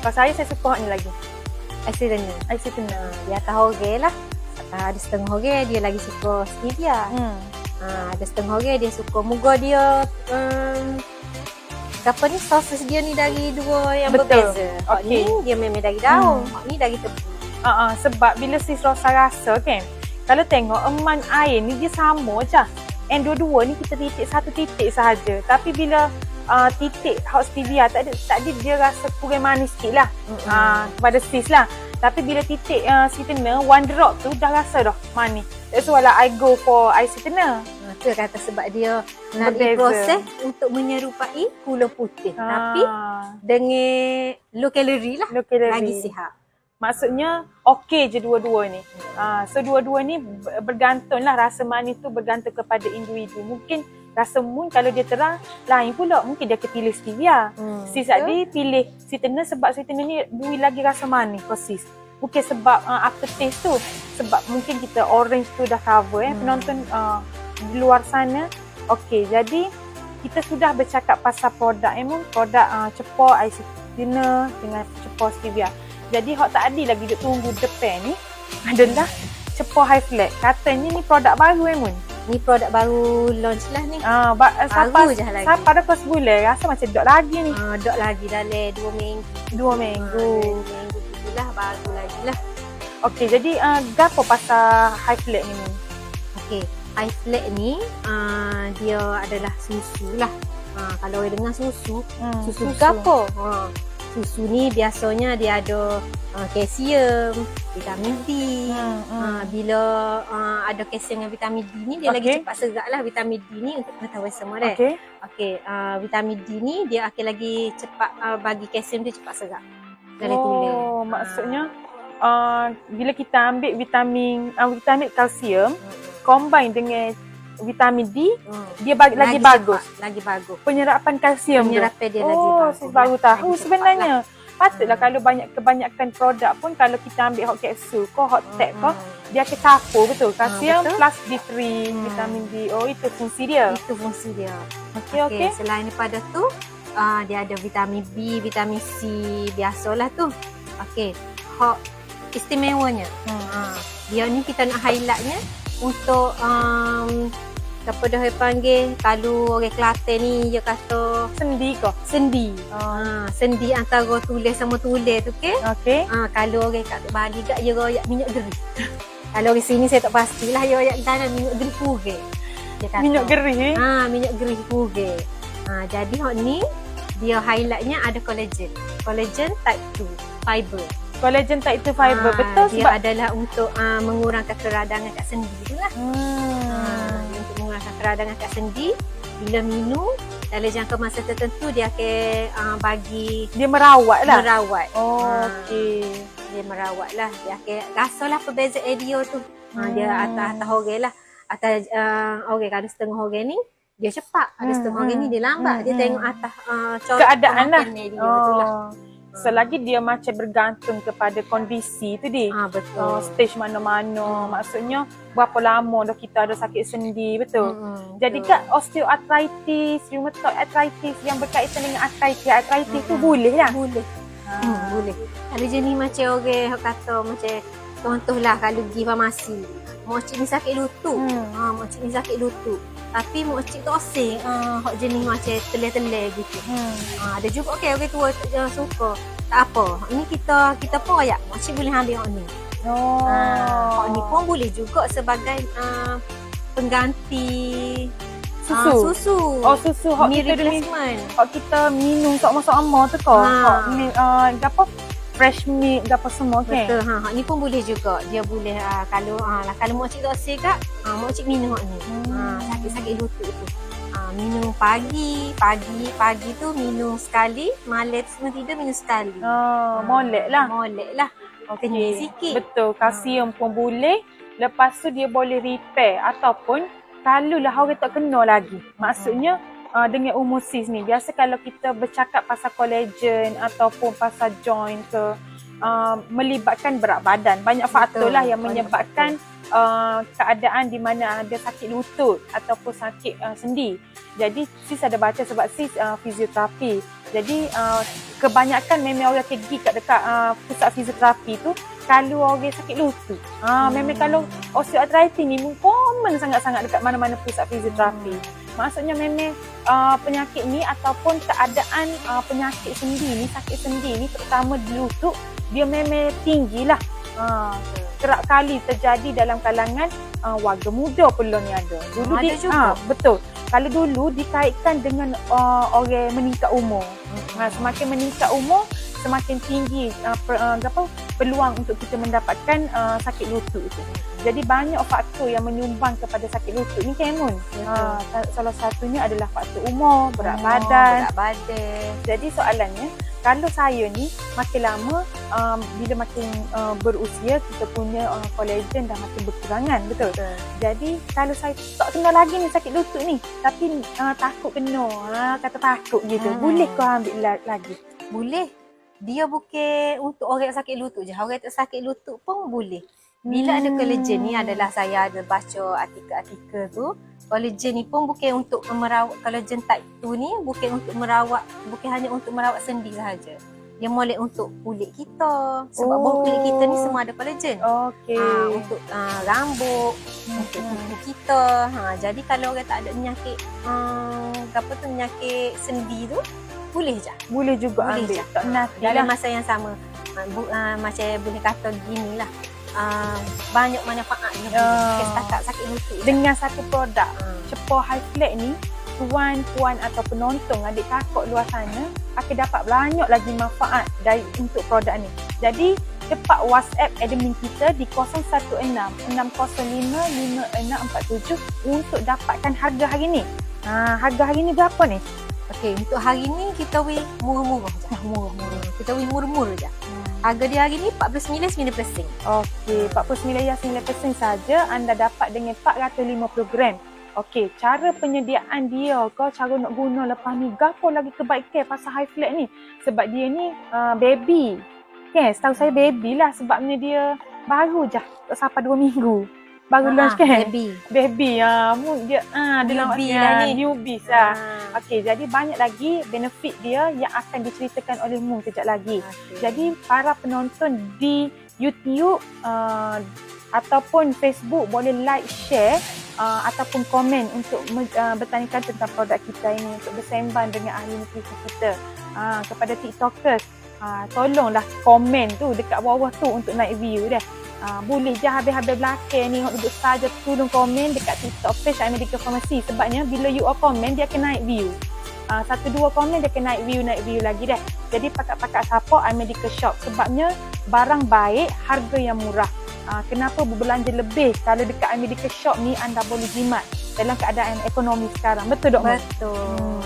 Kalau saya suka hak ni lagi. Ice sweetener. Ice sweetener. Dia atas hoge lah. Ada setengah hoge dia lagi suka stevia. Ada setengah hoge dia suka moga dia apa ni sosis dia ni dari dua yang Betul. berbeza. Hak ni dia memang dari daun. Hak ni dari tebu. Sebab bila Sis Rosa rasa kan, kalau tengok eman air ni dia sama je. And dua-dua ni kita titik satu titik sahaja. Tapi bila titik hot stevia tak ada dia rasa kurang manis sikit lah. Kepada Sis lah. Tapi bila titik sweetener, one drop tu dah rasa dah manis. That's why lah I go for ice sweetener. Itu kata sebab dia nak Berbeza. diproses untuk menyerupai gula putih. Tapi dengan low calorie lah. Low calorie. Lagi sihat. Maksudnya okey je dua-dua ni. So dua-dua ni bergantung lah rasa manis tu bergantung kepada individu. Mungkin rasa Mun kalau dia terang lain pula. Mungkin dia kepilih stevia. Sis tadi pilih sweetener sebab sweetener ni bui lagi rasa manis for Sis. Bukan sebab aftertaste tu. Sebab mungkin kita orange tu dah cover penonton di luar sana. Okey, jadi kita sudah bercakap pasal produk produk cepor ice sweetener dengan cepor stevia. Jadi hak tadi lagi duk tunggu depan ni adalah cepor high flat. Katanya ni produk baru Mun. Ni produk baru launch lah ni. Baru je lagi. Siapa dah kelas bulan rasa macam dok lagi ni. Dok lagi dalam 2 minggu. 2 minggu. 2 minggu itulah baru lagi lah. Okey, jadi gapo pasal high flat ni Mun? Okey, high flat ni dia adalah susu lah. Kalau orang dengar susu gapo? Susu ni biasanya dia ada kalsium, vitamin D. Bila ada kalsium dengan vitamin D ni dia lagi cepat serat lah. Vitamin D ni untuk pengetahuan semua dah. Okey, vitamin D ni dia akan lagi cepat bagi kalsium dia cepat serat dalam tulang. Maksudnya bila kita ambil vitamin kalsium combine dengan vitamin D, dia lagi bagus. Lagi bagus. Penyerapan kalsium Penyerapan dia lagi bagus. Saya baru tahu sebenarnya. Patutlah kalau kebanyakan produk pun kalau kita ambil hot capsule hot tab dia akan campur betul. Kalsium plus D3, vitamin D. Itu fungsi dia. Okey. Selain daripada tu, dia ada vitamin B, vitamin C biasalah tu. Okey. Hot istimewanya. Dia ni kita nak highlightnya untuk apa dah panggil kalau orang Kelantan ni dia kata sendi ke? Sendi. Sendi antara tulis sama tulis tu ke? Okey. Kalau orang kat Bali gak dia royak minyak gerih. Kalau di sini saya tak pastilah dia royak tanam minyak gerih purih. Dia kata. Minyak gerih? Minyak gerih purih. Jadi hak ni dia highlightnya ada collagen. Collagen type 2 fiber. Collagen type 2 fiber betul dia sebab adalah untuk mengurangkan keradangan kat sendi tu lah. Untuk mengurangkan keradangan kat sendi. Bila minum dalam jangka masa tertentu dia akan bagi dia merawat lah. Okey. Dia merawat lah. Dia akan rasalah perbezaan dia tu. Dia atas orang lah. Atas orang kalau setengah orang ni dia cepat. Ada setengah orang ni dia lambat. Dia tengok atas keadaan lah. Dia tu lah. Selagi dia macam bergantung kepada kondisi tu dia. Betul. Stage mana-mana. Maksudnya berapa lama dah kita ada sakit sendi, betul. Jadi kat osteoarthritis, rheumatoid arthritis yang berkaitan dengan arthritis tu boleh lah. Boleh. Boleh. Kalau jenis macam orang kata macam contohlah kalau pergi farmasi. Mokcik ni sakit lutut. Mokcik ni sakit lutut. Tapi mokcik tu osing hak jenis macam telai-telai gitu. Ada juga orang tua suka. Tak apa. Ini kita pun royak. Mokcik boleh ambil hak ni. Hak ni pun boleh juga sebagai pengganti susu. Susu. Oh, susu hok Ni kita dulu replacement. hok kita minum sama-sama tu kau. Gapo fresh milk gapo semua kan. Betul. Ni pun boleh juga. Dia boleh kalau mak cik tak sihat kak, mak cik minum hok ni. Sakit-sakit lutut tu. Minum pagi tu minum sekali, malam sebelum tidur minum sekali. Molek lah. Molek lah. Kenyal sikit. Betul, kalsium pun boleh. Lepas tu dia boleh repair ataupun kalau lah orang tak kena lagi. Maksudnya dengan umur sis ni, biasa kalau kita bercakap pasal collagen ataupun pasal joint ke, melibatkan berat badan. Banyak faktor lah yang menyebabkan keadaan di mana ada sakit lutut ataupun sakit sendi. Jadi sis ada baca sebab sis fizioterapi. Jadi kebanyakan memang orang pergi kat dekat pusat fizioterapi tu kalau orang sakit lutut. Memang kalau osteoarthritis ni common sangat-sangat dekat mana-mana pusat fizioterapi. Maksudnya memang penyakit ni ataupun keadaan penyakit sendi ni, sakit sendi ni terutama di lutut, dia memang tinggilah. Kerap kali terjadi dalam kalangan warga muda pula ni ada. Dulu ada juga. Betul. Kalau dulu dikaitkan dengan orang meningkat umur. Semakin meningkat umur, semakin tinggi peluang untuk kita mendapatkan sakit lutut itu. Jadi banyak faktor yang menyumbang kepada sakit lutut ni Kemun. Salah satunya adalah faktor umur, berat badan. Jadi soalannya, kalau saya ni makin lama bila makin berusia kita punya collagen dah makin berkurangan, betul? Jadi kalau saya tak kena lagi ni sakit lutut ni, tapi takut kena, kata takut gitu. Boleh kau ambil lagi? Boleh. Dia bukan untuk orang sakit lutut je. Orang tak sakit lutut pun boleh. Bila ada collagen ni adalah saya ada baca artikel-artikel tu. Collagen ni pun bukan untuk merawat, collagen type 2 ni bukan untuk merawat, bukan hanya untuk merawat sendi sahaja. Dia molek untuk kulit kita. Sebab bawah kulit kita ni semua ada collagen. Untuk rambut, untuk kuku kita. Jadi kalau orang tak ada penyakit penyakit sendi tu, boleh je. Boleh juga boleh ambil. Je. Tak nanti dalam masa yang sama. Macam boleh kata gini lah. Banyak manfaat setakat sakit lutut. Dengan satu produk Cepo High Flat ni, puan-puan atau penonton adik kakak luar sana akan dapat banyak lagi manfaat untuk produk ni. Jadi cepat WhatsApp admin kita di 016 605 5647 untuk dapatkan harga hari ni. Harga hari ni berapa ni? Okey, untuk hari ni kita murah-murah je. Murah-murah. Kita murah-murah je. Harga dia hari ni 49.9%. Okey, 49.9% saja anda dapat dengan 450 gram. Okey, cara penyediaan dia cara nak guna lepas ni, gapo lagi kebaikan pasal High Flat ni? Sebab dia ni baby. Setahu saya baby lah sebabnya dia baru je tak sampai 2 minggu. Baru launch kan? Baby. Dia newbie lah ni. Newbie lah. Okey, jadi banyak lagi benefit dia yang akan diceritakan oleh Mung kejap lagi. Jadi para penonton di YouTube ataupun Facebook boleh like, share ataupun komen untuk bertanyakan tentang produk kita ini, untuk bersembang dengan ahli nutrisi kita. Kepada TikTokers, tolonglah komen tu dekat bawah tu untuk naik view dah. Boleh je habis-habis belakang ni duduk saja tolong komen dekat TikTok page iMedical Pharmacy. Sebabnya bila you all komen dia akan naik view. 1-2 komen dia akan naik view lagi dah. Jadi pakat-pakat support iMedical Shop sebabnya barang baik, harga yang murah. Kenapa berbelanja lebih kalau dekat iMedical Shop ni anda boleh jimat dalam keadaan ekonomi sekarang. Betul tak? Betul.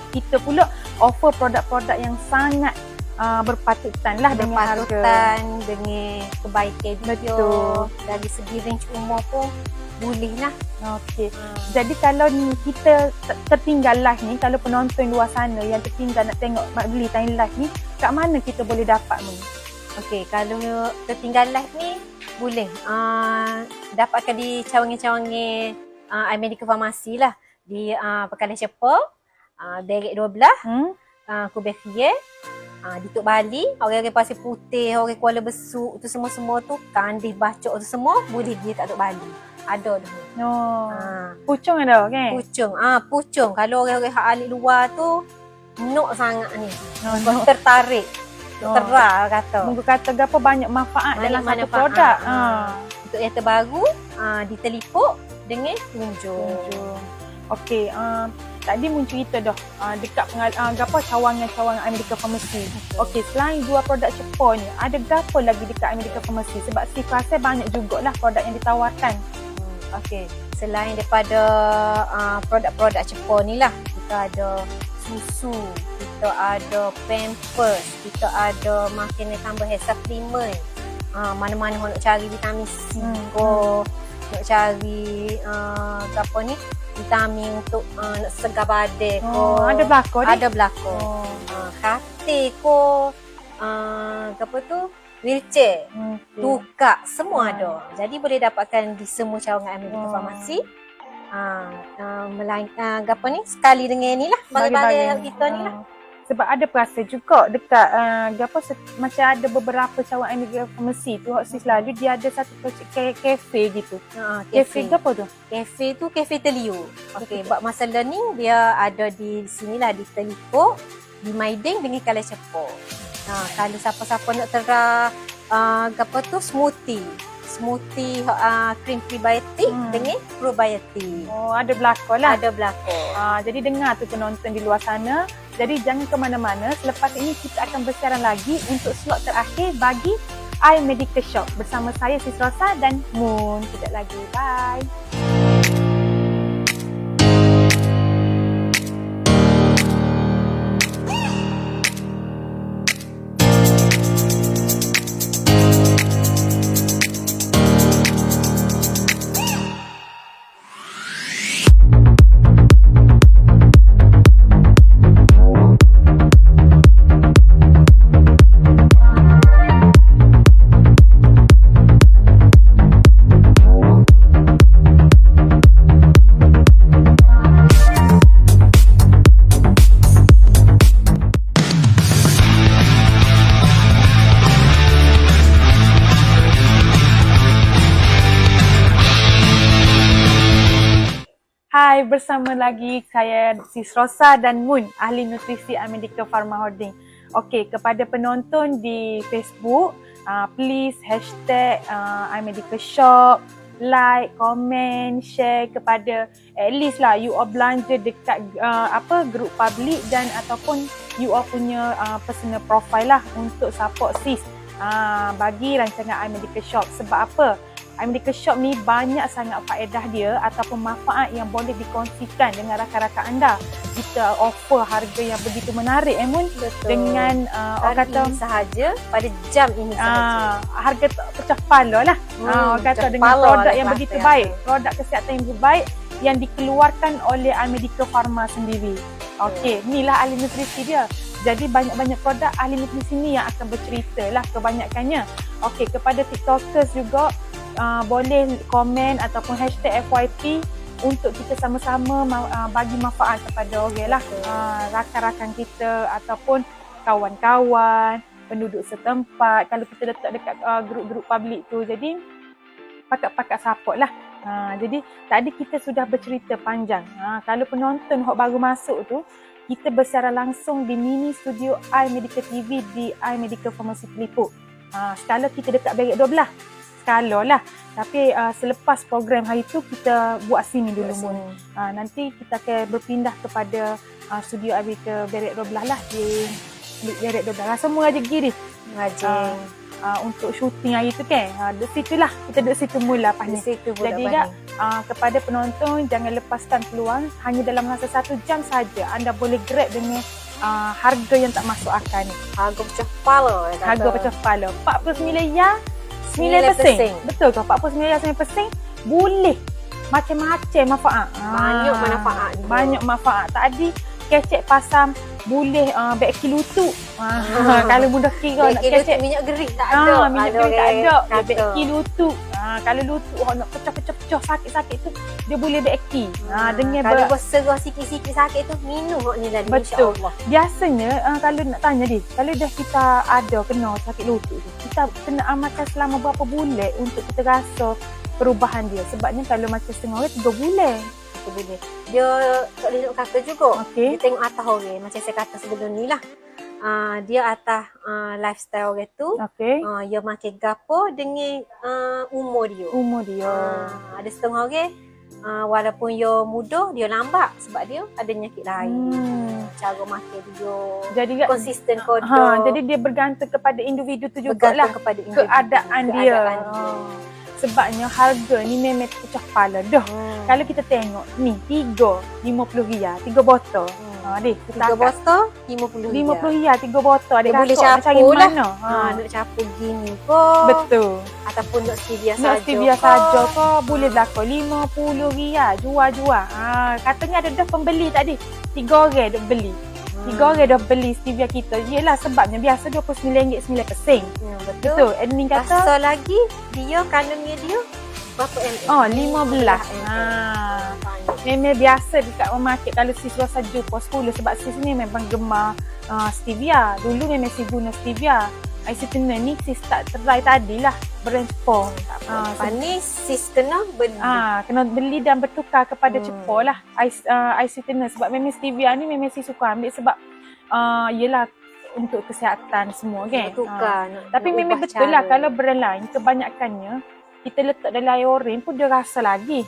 Kita pula offer produk-produk yang sangat berpatutan lah dengan harga, dengan kebaikan dia. Betul. Dari segi range umur pun boleh lah. Okey. Jadi kalau kita tertinggal live ni, kalau penonton luar sana yang tertinggal nak tengok beli time live ni, kat mana kita boleh dapat ni? Okey, kalau tertinggal live ni boleh dapatkan di cawangan-cawangan iMedical Pharmacy lah. Di Pekalan Cepo, Derek 12, Kubefiye, di Tok Bali, orang-orang Pasir Putih, orang Kuala Besuk tu semua tu, Kandis Bacok tu semua boleh pergi kat Tok Bali. Ada dah. Pucung ada kan? Pucung. Kalau orang-orang hak alik luar tu nok sangat ni. Tertarik. Terah kata. Mungkin kata gapo banyak manfaat dalam satu produk. Untuk yang terbaru, di Telipuk dengan Tunjung. Okey, tadi mun cerita dah dekat cawangan-cawangan America Pharmacy. Okey, selain dua produk Cepon ni, ada gapo lagi dekat America Pharmacy? Sebab si rasa banyak jugalah produk yang ditawarkan. Okey, selain daripada produk-produk Cepon ni lah, kita ada susu, kita ada pampers, kita ada makanan tambahan suplemen. Mana-mana nak cari vitamin C ko, nak cari apa ni, vitamin untuk nak segar badan ko. Ada belakang ni? Ada belakang. Katil ko, apa tu, wheelchair, tukak, semua ada. Jadi boleh dapatkan di semua cawangan America Pharmacy. Apa ni, sekali dengan ni lah, barang-barang kita ni lah. Sebab ada perasa juga dekat macam ada beberapa cawangan America Pharmacy tu hak selalu dia ada satu kafe gitu. Kafe ke apa tu? Kafe tu kafe Telio. Okey, buat masa learning dia ada di sinilah, di Telipok, di Maiding dengan Kalai Cepok. Kalau siapa-siapa nak apa tu, smoothie cream prebiotic dengan probiotic. Ada belakang lah. Ada belakang. Jadi dengar tu penonton di luar sana. Jadi jangan ke mana-mana. Selepas ini kita akan bersiaran lagi untuk slot terakhir bagi iMedical Shop bersama saya Sis Rosa dan Moon. Sekejap lagi. Bye. Hai, bersama lagi saya Sis Rosa dan Moon, ahli nutrisi iMedical Pharma Holding. Okey, kepada penonton di Facebook, please hashtag iMedical Shop, like, komen, share kepada at least lah you all belanja dekat group public dan ataupun you all punya personal profile lah untuk support Sis bagi rancangan iMedical Shop. Sebab apa? iMedical Shop ni banyak sangat faedah dia ataupun manfaat yang boleh dikongsikan dengan rakan-rakan anda. Kita offer harga yang begitu menarik, Mun. Betul. Dengan orang kata ini sahaja, pada jam ini sahaja. Harga pecah kepala lah. Orang kata dengan produk yang begitu baik, produk kesihatan yang baik yang dikeluarkan oleh iMedical Pharma sendiri. Okey, inilah ahli nutrisi dia. Jadi banyak-banyak produk ahli nutrisi ni yang akan bercerita lah kebanyakannya. Okey, kepada TikTokers juga boleh komen ataupun hashtag FYP untuk kita sama-sama bagi manfaat kepada orang lah, rakan-rakan kita ataupun kawan-kawan, penduduk setempat. Kalau kita letak dekat grup-grup public tu, jadi pakat-pakat support lah. Jadi tadi kita sudah bercerita panjang. Kalau penonton yang baru masuk tu, kita bersiaran langsung di mini studio iMedical TV di iMedical Pharmacy Telipok. Skala kita dekat Berik 12. Skala lah. Tapi selepas program hari tu kita buat sini dulu. Nanti kita akan berpindah kepada studio iMedical Berik 12 lah di Berik 12. Semua raja giri. Untuk syuting hari tu kan. Di situ lah. Kita duduk situ mula pas ni. Jadi kepada penonton jangan lepaskan peluang. Hanya dalam masa 1 jam saja anda boleh grab dengan harga yang tak masuk akal ni. Harga pecah kepala. Harga pecah kepala. 49 ya. 9%. Betul ke? 49% boleh macam-macam manfaat. Banyak manfaat. Banyak manfaat. Tadi kecek pasang boleh beki lutut. Kalau mudah kira nak kecek minyak gerik tak ada. Minyak gerik tak ada. Beki lutut. Kalau lutut nak pecah-pecah sakit-sakit tu dia boleh beki. Dengan kalau berserah sikit-sikit sakit tu minum ni dah insya-Allah. Biasanya kalau nak tanya dia, kalau dah kita ada kena sakit lutut tu, kita kena amalkan selama berapa bulan untuk kita rasa perubahan dia. Sebabnya kalau macam setengah orang 3 bulan. Dia tak boleh nak kata juga. Dia tengok atas orang. Macam saya kata sebelum ni lah. Dia atas lifestyle orang tu. Dia makan gapo dengan umur dia. Umur dia. Ada setengah orang walaupun dia muda, dia lambat sebab dia ada penyakit lain. Cara makan dia Jadi konsisten kodoh. jadi dia bergantung kepada individu tu jugalah, bergantung kepada individu, keadaan dia. dia. Sebabnya harga ni memang pecah kepala dah. Kalau kita tengok ni 3 RM50, 3 botol. Adik, kita 3 botol RM50. RM50 3 botol. Adik Dia boleh rasa nak cari capur lah. mana? Nak capur gini pun. Betul. Ataupun nak stevia saja. Nak stevia saja ke boleh belakang RM50 jual-jual. Katanya ada dah pembeli tadi. 3 orang dah beli. 3 orang dah beli stevia kita. Yelah sebabnya biasa RM29.9. Betul. Admin kata Rasa lagi dia kandungnya dia berapa ml? 15. Memang biasa dekat market kalau sis rasa jumpa 10 sebab sis ni memang gemar stevia. Dulu memang sis guna stevia. Ais kena ni sis tak try tadilah brainstorm. Panis sis kena beli. Kena beli dan bertukar kepada cepor lah. Ais kena sebab memang stevia ni memang sis suka ambil sebab yelah untuk kesihatan semua kan. Tukar. Tapi memang betul lah kalau brand lain kebanyakannya kita letak dalam air oren pun dia rasa lagi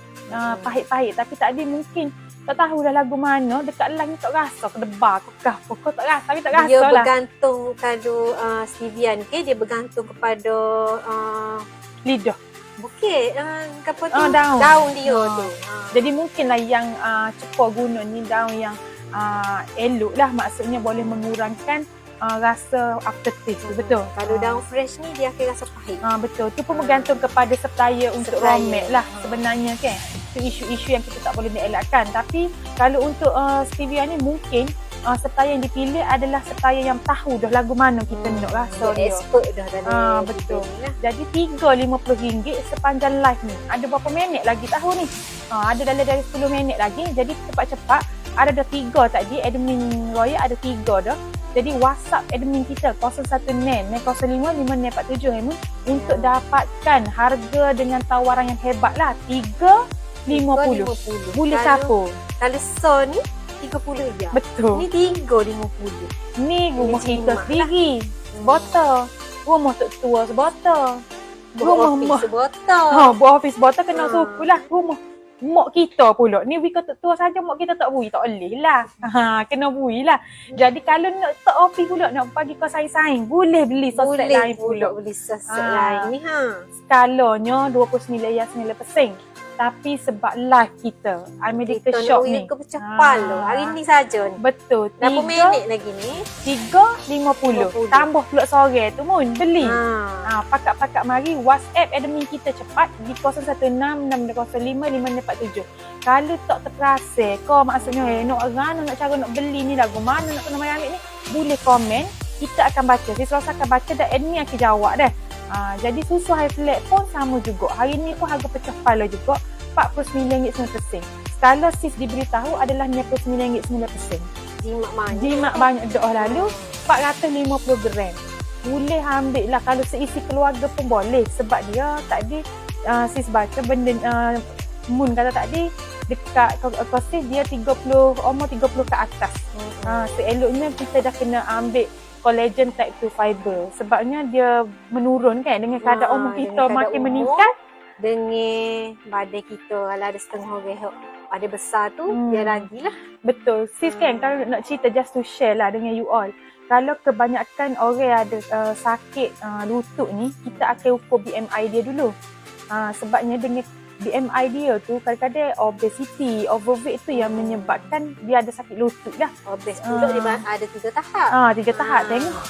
pahit-pahit, tapi tak ada mungkin tak tahu dah lagu mana dekat lain tak rasa kedebar kekah pokok tak rasa, tapi tak rasa dia lah. bergantung kalau stevia ni dia bergantung kepada lidah. bukit apa tu daun dia tu. Jadi mungkinlah yang cepor guna ni daun yang elok lah, maksudnya boleh mengurangkan rasa aftertaste tu, betul. Kalau daun fresh ni dia akan rasa pahit. Betul. Tu pun bergantung kepada supplier untuk romek lah sebenarnya kan. Itu isu-isu yang kita tak boleh elakkan. Tapi kalau untuk stevia ni mungkin supplier yang dipilih adalah supplier yang tahu dah lagu mana kita nak rasa dia. Expert dah dalam betul. Jadi RM3.50 sepanjang live ni. Ada berapa minit lagi tahu ni? Ada dalam dari 10 minit lagi. Jadi cepat-cepat. Ada dah 3 tadi. Admin Royal ada 3 dah. Jadi WhatsApp admin kita 0109055947 untuk dapatkan harga dengan tawaran yang hebat lah. RM3.50. Boleh capur. Kalau so ni 30 je. Betul. Ni RM3.50. Ni rumah kita sendiri. Botol. Rumah tok tua sebotol. Rumah office sebotol. Buat office botol kena suku lah. Rumah mak kita pula. Ni wika tok tua saja mak kita tak bui. Tak boleh lah. Kena bui lah. Jadi kalau nak tak office pula nak bagi kau saing-saing. Boleh beli sosek lain pula. Boleh sosek lain ni Skalanya RM29.9%. Tapi sebab live kita iMedica Shop ni kita pecah kepala hari ni saja ni. Betul. Berapa minit lagi ni? RM3.50. Tambah pula sore tu mun beli. Pakat-pakat mari WhatsApp admin kita cepat di 0166055947. Kalau tak terperasa kau maksudnya nak orang nak cara nak beli ni lagu mana nak kena mari ambil ni, boleh komen, kita akan baca. Sis Rosa akan baca dan admin akan jawab dah. Jadi susu high flat pun sama juga. Hari ni pun harga pecah kepala juga RM49.9%. Skala sis diberitahu adalah RM99.9%. Jimat banyak dah lalu 450 gram. Boleh ambil lah kalau seisi keluarga pun boleh. Sebab dia tadi sis baca benda Mun kata tadi dekat kosis dia 30 umur 30 ke atas. Seeloknya kita dah kena ambil collagen type 2 fiber sebabnya dia menurun kan dengan kadar umur kita makin meningkat, dengan badan kita kalau ada setengah orang ada besar tu dia lagi lah. Betul sis kan, kalau nak cerita just to share lah dengan you all, kalau kebanyakan orang ada sakit lutut ni, kita akan ukur BMI dia dulu. Sebabnya dengan BMI dia tu kadang-kadang obesity, overweight tu yang menyebabkan dia ada sakit lutut lah. Obes tu dia ada 3 tahap. 3 tahap tengok.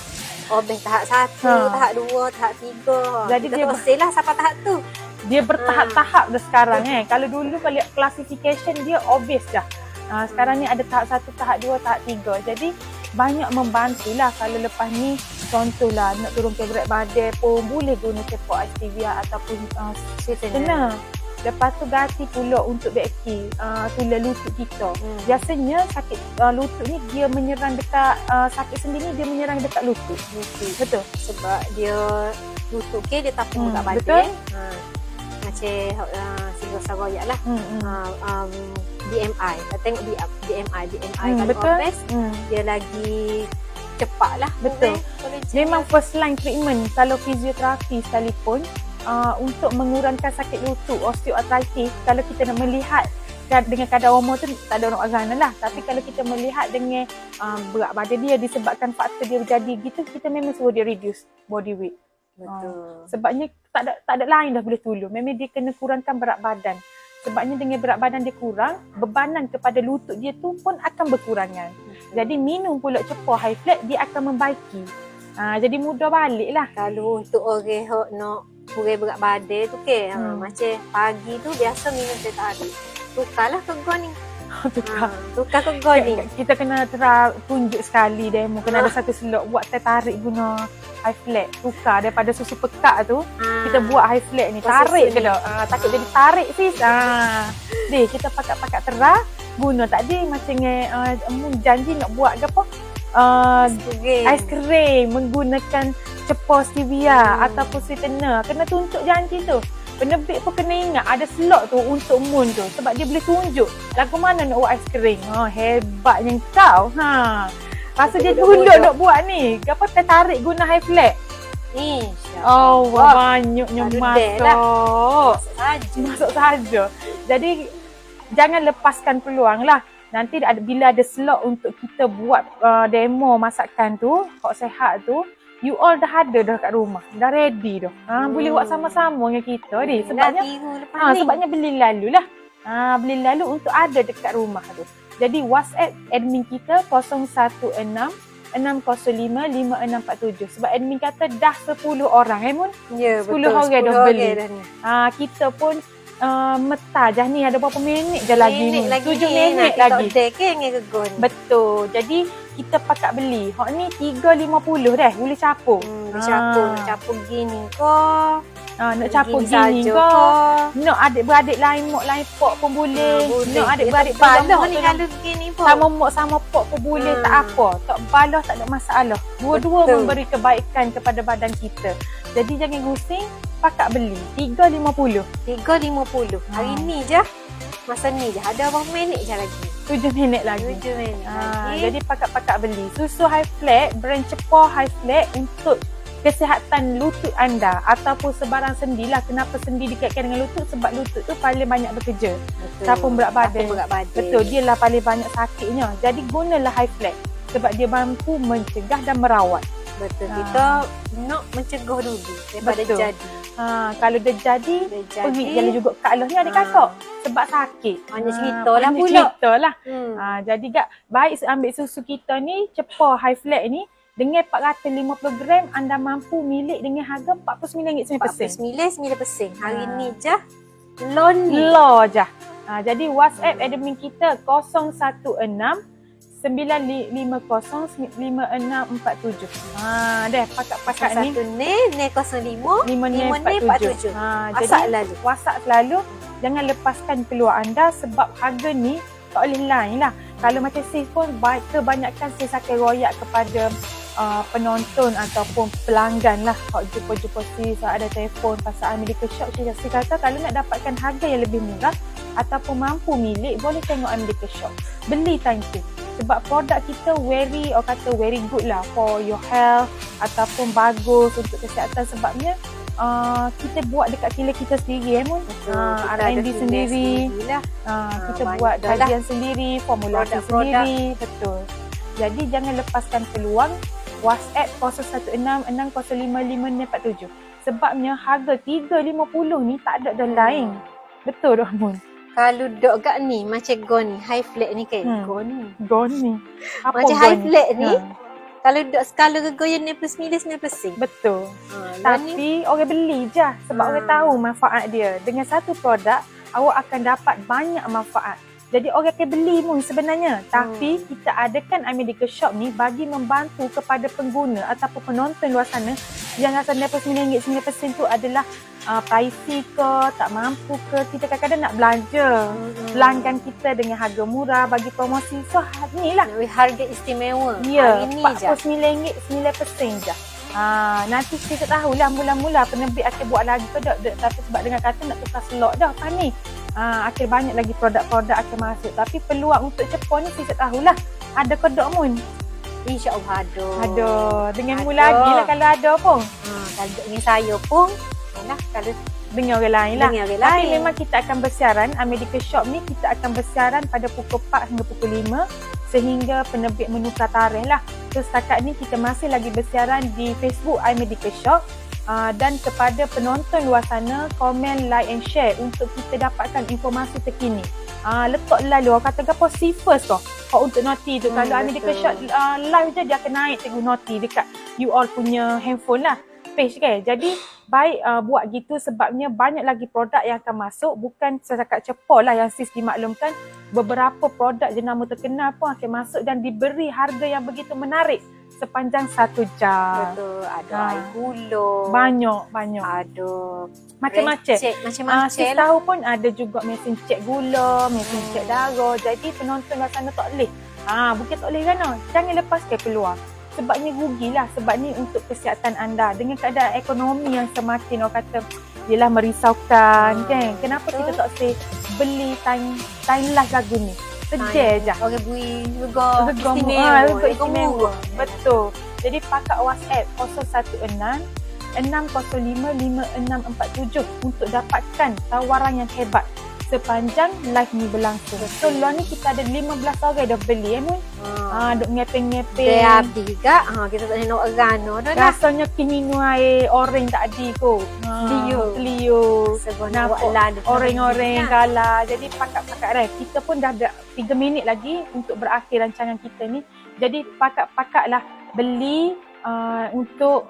Obes tahap 1, tahap 2, tahap 3. Jadi dia lah sampai tahap tu. Dia bertahap-tahap dah sekarang Kalau dulu kalau lihat classification dia obes dah. Sekarang ni ada tahap 1, tahap 2, tahap 3. Jadi banyak membantulah kalau lepas ni contohlah nak turunkan berat badan pun boleh guna cepok stevia ataupun sweetener. Lepas tu ganti pula untuk beki tulang lutut kita. Biasanya sakit lutut ni dia menyerang dekat sakit sendi ni dia menyerang dekat lutut. Betul. Sebab dia lutut ke dia tapung dekat badan. Betul. Macam Rosa royak lah. BMI. Kita tengok BMI kalau obes dia lagi cepat lah. Betul. Memang first line treatment kalau fisioterapi sekalipun untuk mengurangkan sakit lutut, osteoarthritis. Kalau kita nak melihat dengan kadar umur tu tak ada orang agama lah. Tapi kalau kita melihat dengan berat badan dia disebabkan faktor dia berjadi gitu, kita memang suruh dia reduce body weight. Betul. Sebabnya tak ada lain dah boleh tolong. Memang dia kena kurangkan berat badan. Sebabnya dengan berat badan dia kurang, bebanan kepada lutut dia tu pun akan berkurangan. Jadi minum pula cepo high flat, dia akan membaiki. Jadi mudah balik lah. Kalau untuk orang hok nak kurang berat badan tu ke, macam pagi tu biasa minum teh tarik. Tukarlah ke go ni. Tukar ke go ni. Kita kena tunjuk sekali demo. Kena ada satu slot buat teh tarik guna high flat. Tukar daripada susu pekat tu, kita buat high flat ni. Tarik ke tak? Takut jadi tarik sis. Deh, kita pakat-pakat terah. Guna tadi macam janji nak buat ke apa? Ais krim menggunakan cepo stevia ataupun sweetener. Kena tunjuk janji tu. Penerbit pun kena ingat ada slot tu untuk Moon tu. Sebab dia boleh tunjuk lagu mana nak buat ais krim. Hebatnya kau. Rasa dia dulu nak buat ni. Apa tertarik guna high flat? Banyaknya masuk. Masuk saja. Jadi jangan lepaskan peluang lah. Nanti bila ada slot untuk kita buat demo masakan tu, hok sehat tu, you all dah ada dah kat rumah. Dah ready dah. Boleh buat sama-sama dengan kita ni. Sebabnya beli lalu lah. Beli lalu untuk ada dekat rumah tu. Jadi WhatsApp admin kita 016 605 5647. Sebab admin kata dah 10 orang. Mun? Ya, 10 orang dah beli. Kita pun metah je ni, ada berapa minit je lagi ni. 7 minit lagi. Betul. Jadi kita pakat beli. Hak ni 350 dah. Boleh capung. Nak capung gini ko. Nak capung gini ko. Nak adik-beradik lain mok lain pok pun boleh. Nak adik-beradik balah ni kalau gini pun. Sama mok sama pok pun boleh. Tak apa. Tak balah tak ada masalah. Dua-dua memberi kebaikan kepada badan kita. Jadi jangan pusing. Pakat beli 350. Hari ni je. Masa ni je. Ada berapa minit je lagi? 7 minit lagi. Jadi pakat-pakat beli. Susu high flat, brand cepo high flat untuk kesihatan lutut anda ataupun sebarang sendi lah. Kenapa sendi dikaitkan dengan lutut? Sebab lutut tu paling banyak bekerja. Siapa berat badan. Betul, dia lah paling banyak sakitnya. Jadi gunalah high flat sebab dia mampu mencegah dan merawat. Betul. Kita nak mencegah dulu daripada jadi. Kalau dah jadi, pergi jalan juga Kak Aloh ni ada kakak. Sebab sakit. Hanya cerita lah pula. Jadi Kak, baik ambil susu kita ni, cepo high flat ni, dengan 450 gram, anda mampu milik dengan harga RM49.9. RM49.9. Hari ni je. Low je. Jadi WhatsApp admin kita 016 950 5647. Dah pakat-pakat ni. 01 05 5647. Jadi WhatsApp selalu. Jangan lepaskan peluang anda sebab harga ni tak boleh lain lah. Kalau macam sis pun kebanyakan sis akan royak kepada penonton ataupun pelanggan lah. Kalau jumpa sis ada telefon pasal medical shop, sis kata kalau nak dapatkan harga yang lebih murah ataupun mampu milik, boleh tengok medical shop. Beli time tu. Sebab produk kita very good lah for your health ataupun bagus untuk kesihatan. Sebabnya kita buat dekat kilang kita sendiri R&D sendiri kita buat kajian sendiri, formulasi sendiri. Betul. Jadi jangan lepaskan peluang. WhatsApp 016 605 5647. Sebabnya harga 350 ni tak ada dah lain. Betul Rahmun. Kalau dok kat ni macam goni high flat ni kan. Goni. Apa macam high flat ni. Kalau dok skala gegoyan ni plus minus. Betul. Tapi orang beli je sebab orang tahu manfaat dia. Dengan satu produk awak akan dapat banyak manfaat. Jadi orang akan beli pun sebenarnya. Tapi kita adakan iMedical Shop ni bagi membantu kepada pengguna ataupun penonton luar sana yang rasa RM9.9% tu adalah pricey ke, tak mampu ke. Kita kadang-kadang nak belanja. Pelanggan kita dengan harga murah bagi promosi. So ni lah. Harga istimewa. Ya, RM49.9% je. Nanti kita tahulah mula-mula penerbit akan buat lagi ke tak. Tapi sebab dengan kata nak tukar slot dah panik. Akhir banyak lagi produk-produk akan masuk. Tapi peluang untuk cepo ni kita tahulah. Ada kodok Mun? InsyaAllah ada. Ada. Dengan mu lagi lah kalau ada pun. Kalau dengan saya pun lain lah. Kalau Dengan orang lain lah. dengan orang Tapi lain. memang kita akan bersiaran, Medical Shop ni kita akan bersiaran pada pukul 4 hingga pukul 5 sehingga penerbit menukar tarikh lah. So setakat ni kita masih lagi bersiaran di Facebook Medical Shop. Dan kepada penonton luar sana, komen, like and share untuk kita dapatkan informasi terkini. Letak lalu orang kata apa see first kau. Kau untuk noti tu kalau Medical Shop live je dia akan naik tengok noti dekat you all punya handphone lah, page kan. Jadi baik buat gitu sebabnya banyak lagi produk yang akan masuk, bukan setakat cepol lah yang sis dimaklumkan. Beberapa produk jenama terkenal pun akan masuk dan diberi harga yang begitu menarik sepanjang 1 jam. Betul, ada air gula. Banyak. Ada Macam-macam. macam-macam Sis lah. tahu pun ada juga mesin cek gula, mesin cek darah. Jadi penonton luar sana tak boleh. Bukan tak boleh kan? Jangan lepaskan peluang. Sebabnya rugilah. Sebab ni untuk kesihatan anda. Dengan keadaan ekonomi yang semakin orang kata ialah merisaukan kan. Kenapa betul. kita tak say beli time live lagu ni? Sejar je. Orang bui juga Istimewa. istimewa. Betul. Jadi pakai WhatsApp 016 605 5647 untuk dapatkan tawaran yang hebat sepanjang live ni berlangsung. So luar ni kita ada 15 orang dah beli Mun. Duk ngepeng-ngepeng. Dia habis juga. Kita tak nak orang dah. Rasanya minum air orange tak ada kot. Leo. Nampak orang-orang kalah. Jadi pakat-pakat ref. Kita pun dah ada 3 minit lagi untuk berakhir rancangan kita ni. Jadi pakat-pakatlah beli untuk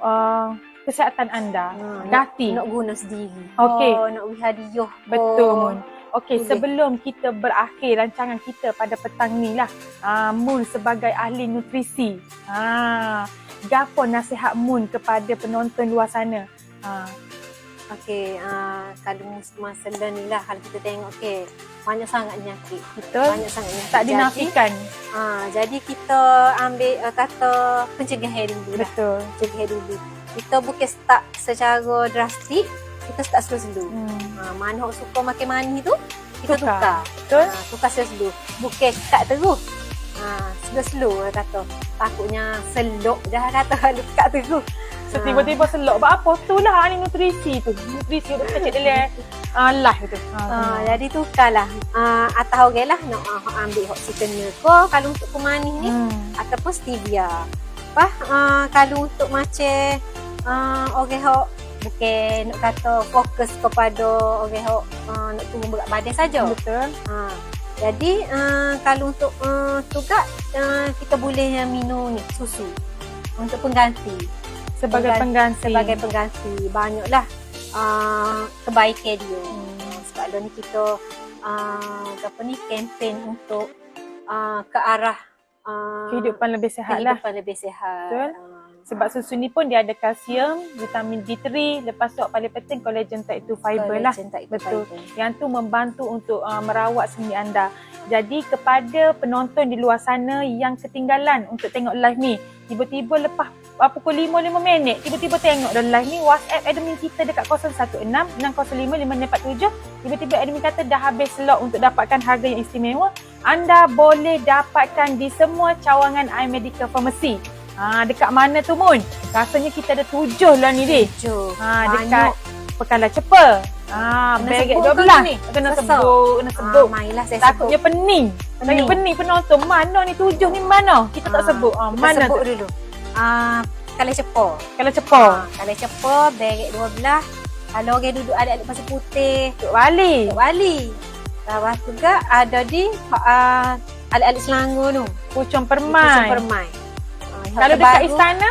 kesihatan anda. Dati. Nak guna sendiri. Okey. Nak beli hadiah. Betul Mun. Okey, Boleh. sebelum kita berakhir rancangan kita pada petang ni lah, Mun sebagai ahli nutrisi, gapo nasihat Mun kepada penonton luar sana? Okey, kalau masalah ni lah, kalau kita tengok banyak sangat penyakit. Betul? Banyak sangat penyakit. Tak dinafikan. Jadi kita ambil kata pencegahan dulu lah. Betul. Pencegahan dulu. Kita bukan start secara drastik, kita start slow-slow. Mana orang suka makan manis tu, kita tukar. Betul? Tukar slow-slow. Bukan cut terus. Slow-slow orang kata. Takutnya selok dah kata kalau cut terus. So tiba-tiba selok. Buat apa tu lah ahli nutrisi tu. Nutrisi tu kecil dalam live tu. Jadi tukarlah. Atas orang lah nak ambil hot sweetener ke kalau untuk pemanis ni ataupun stevia. Kalau untuk macam orang hok bukan nak kata fokus kepada orang hok nak turun berat badan saja. Betul. Jadi kalau untuk juga kita boleh minum ni susu untuk pengganti. Sebagai pengganti. Banyaklah kebaikan dia. Sebab ni kita kempen untuk ke arah kehidupan lebih sihat lah. Kehidupan lebih sihat. Betul. Sebab susu ni pun dia ada kalsium, vitamin D3, lepas tu paling penting collagen type 2 fiber lah. Betul. Yang tu membantu untuk merawat sendi anda. Jadi kepada penonton di luar sana yang ketinggalan untuk tengok live ni, tiba-tiba lepas pukul 5 minit, tiba-tiba tengok dah live ni, WhatsApp admin kita dekat 016 605 5647. Tiba-tiba admin kata dah habis slot untuk dapatkan harga yang istimewa. Anda boleh dapatkan di semua cawangan iMedical Pharmacy. Dekat mana tu Mun? Rasanya kita ada 7 lah ni deh. Dekat Pekala Cepa. Baget 12. Kena sebut. Mainlah saya Takutnya pening. Penonton. Mana ni 7 ni mana? Kita tak sebut. Mana sebut tu? dulu. Kalau Cepa. Kalau Cepa. Kalau Cepa, baget 12. Kalau orang duduk ada pasir putih. Tok Wali. Lepas tu juga ada di alik-alik Selangor tu. Pucung Permai. Kalau dekat istana,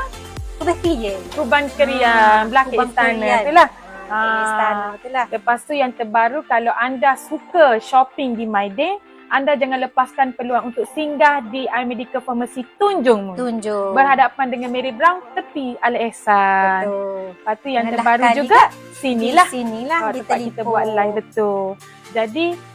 Kuban Keriam, belakang istana itulah. Istana itulah. Lepas tu yang terbaru, kalau anda suka shopping di My Day, anda jangan lepaskan peluang untuk singgah di iMedical Pharmacy Tunjung. Berhadapan dengan Mary Brown, tepi Al Ihsan. Lepas tu yang terbaru juga, sinilah tempat kita buat live. Betul. Jadi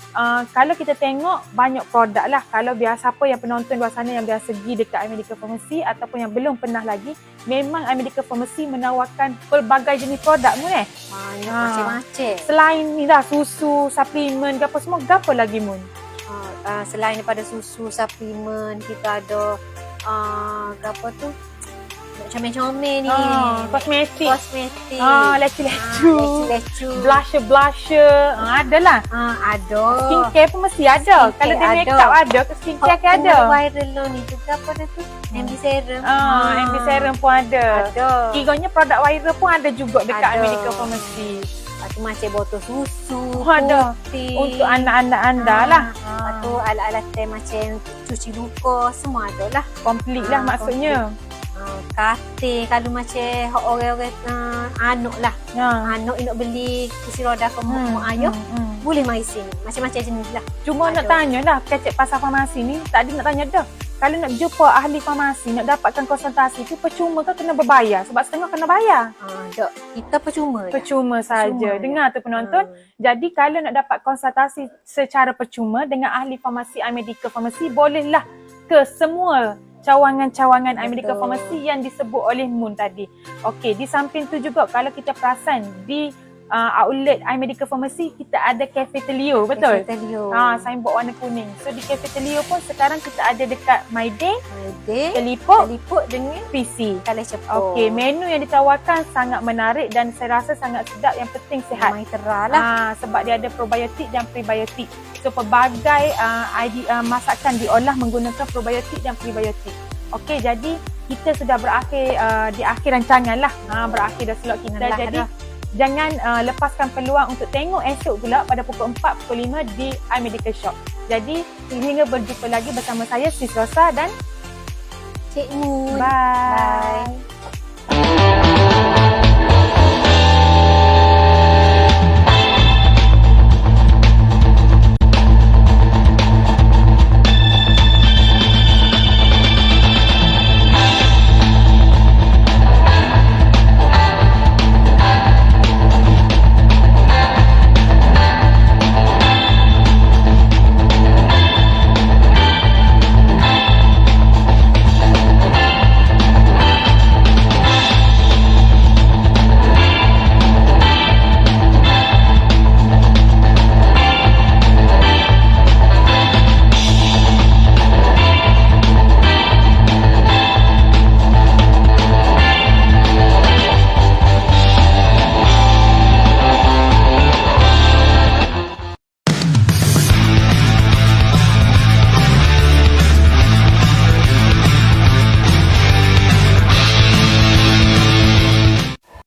kalau kita tengok banyak produk lah. Kalau biasa apa yang penonton luar sana yang biasa pergi dekat iMedical Pharmacy ataupun yang belum pernah lagi, memang iMedical Pharmacy menawarkan pelbagai jenis produk Mun Banyak macam-macam. Selain ni lah susu, suplemen, apa semua, apa lagi Mun? Selain daripada susu, suplemen, kita ada apa tu? comel-comel ni. Kosmetik. Kosmetik. Lecu-lecu. Lecu-lecu. Blusher. Adalah. Ada. Skincare pun mesti ada. Kalau dia ada. makeup ada, skincare kan ada. Viral lo ni juga apa dia tu? MB Serum. MB Serum pun ada. Ada. Kiranya produk viral pun ada juga dekat Ada. Medical Pharmacy. Lepas tu macam botol susu, Ada. putih. Untuk anak-anak anda lah. Lepas tu alat-alat teh macam cuci luka, semua ada lah. Komplit lah maksudnya. Katil, kalau macam orang-orang anak lah. Anak nak beli kursi roda ke mak ayah, boleh mai sini. Macam-macam jenis lah. Cuma nak tanya lah, kecek pasal farmasi ni, tadi nak tanya dah. Kalau nak jumpa ahli farmasi, nak dapatkan konsultasi tu percuma ke kena berbayar? Sebab setengah kena bayar. Tak. Kita percuma je. Percuma saja. Dengar tu penonton. Jadi kalau nak dapat konsultasi secara percuma dengan ahli farmasi iMedical Pharmacy, bolehlah ke semua cawangan-cawangan iMedical Pharmacy yang disebut oleh Moon tadi. Okey, di samping tu juga kalau kita perasan di outlet iMedical Pharmacy kita ada Cafetelio, betul? Cafetelio. Signboard warna kuning. So di Cafetelio pun sekarang kita ada dekat My Day, Telipuk dengan PC. kalau cepat. Okey, menu yang ditawarkan sangat menarik dan saya rasa sangat sedap, yang penting sihat. Mai terah lah. Sebab dia ada probiotik dan prebiotik. So pelbagai masakan diolah menggunakan probiotik dan prebiotik. Okey, jadi kita sudah berakhir di akhir rancangan lah. Berakhir dah slot kita. Jadi jangan lepaskan peluang untuk tengok esok pula pada pukul 4, pukul 5 di iMedical Shop. Jadi hingga berjumpa lagi bersama saya Sis Rosa dan Cik Moon. bye.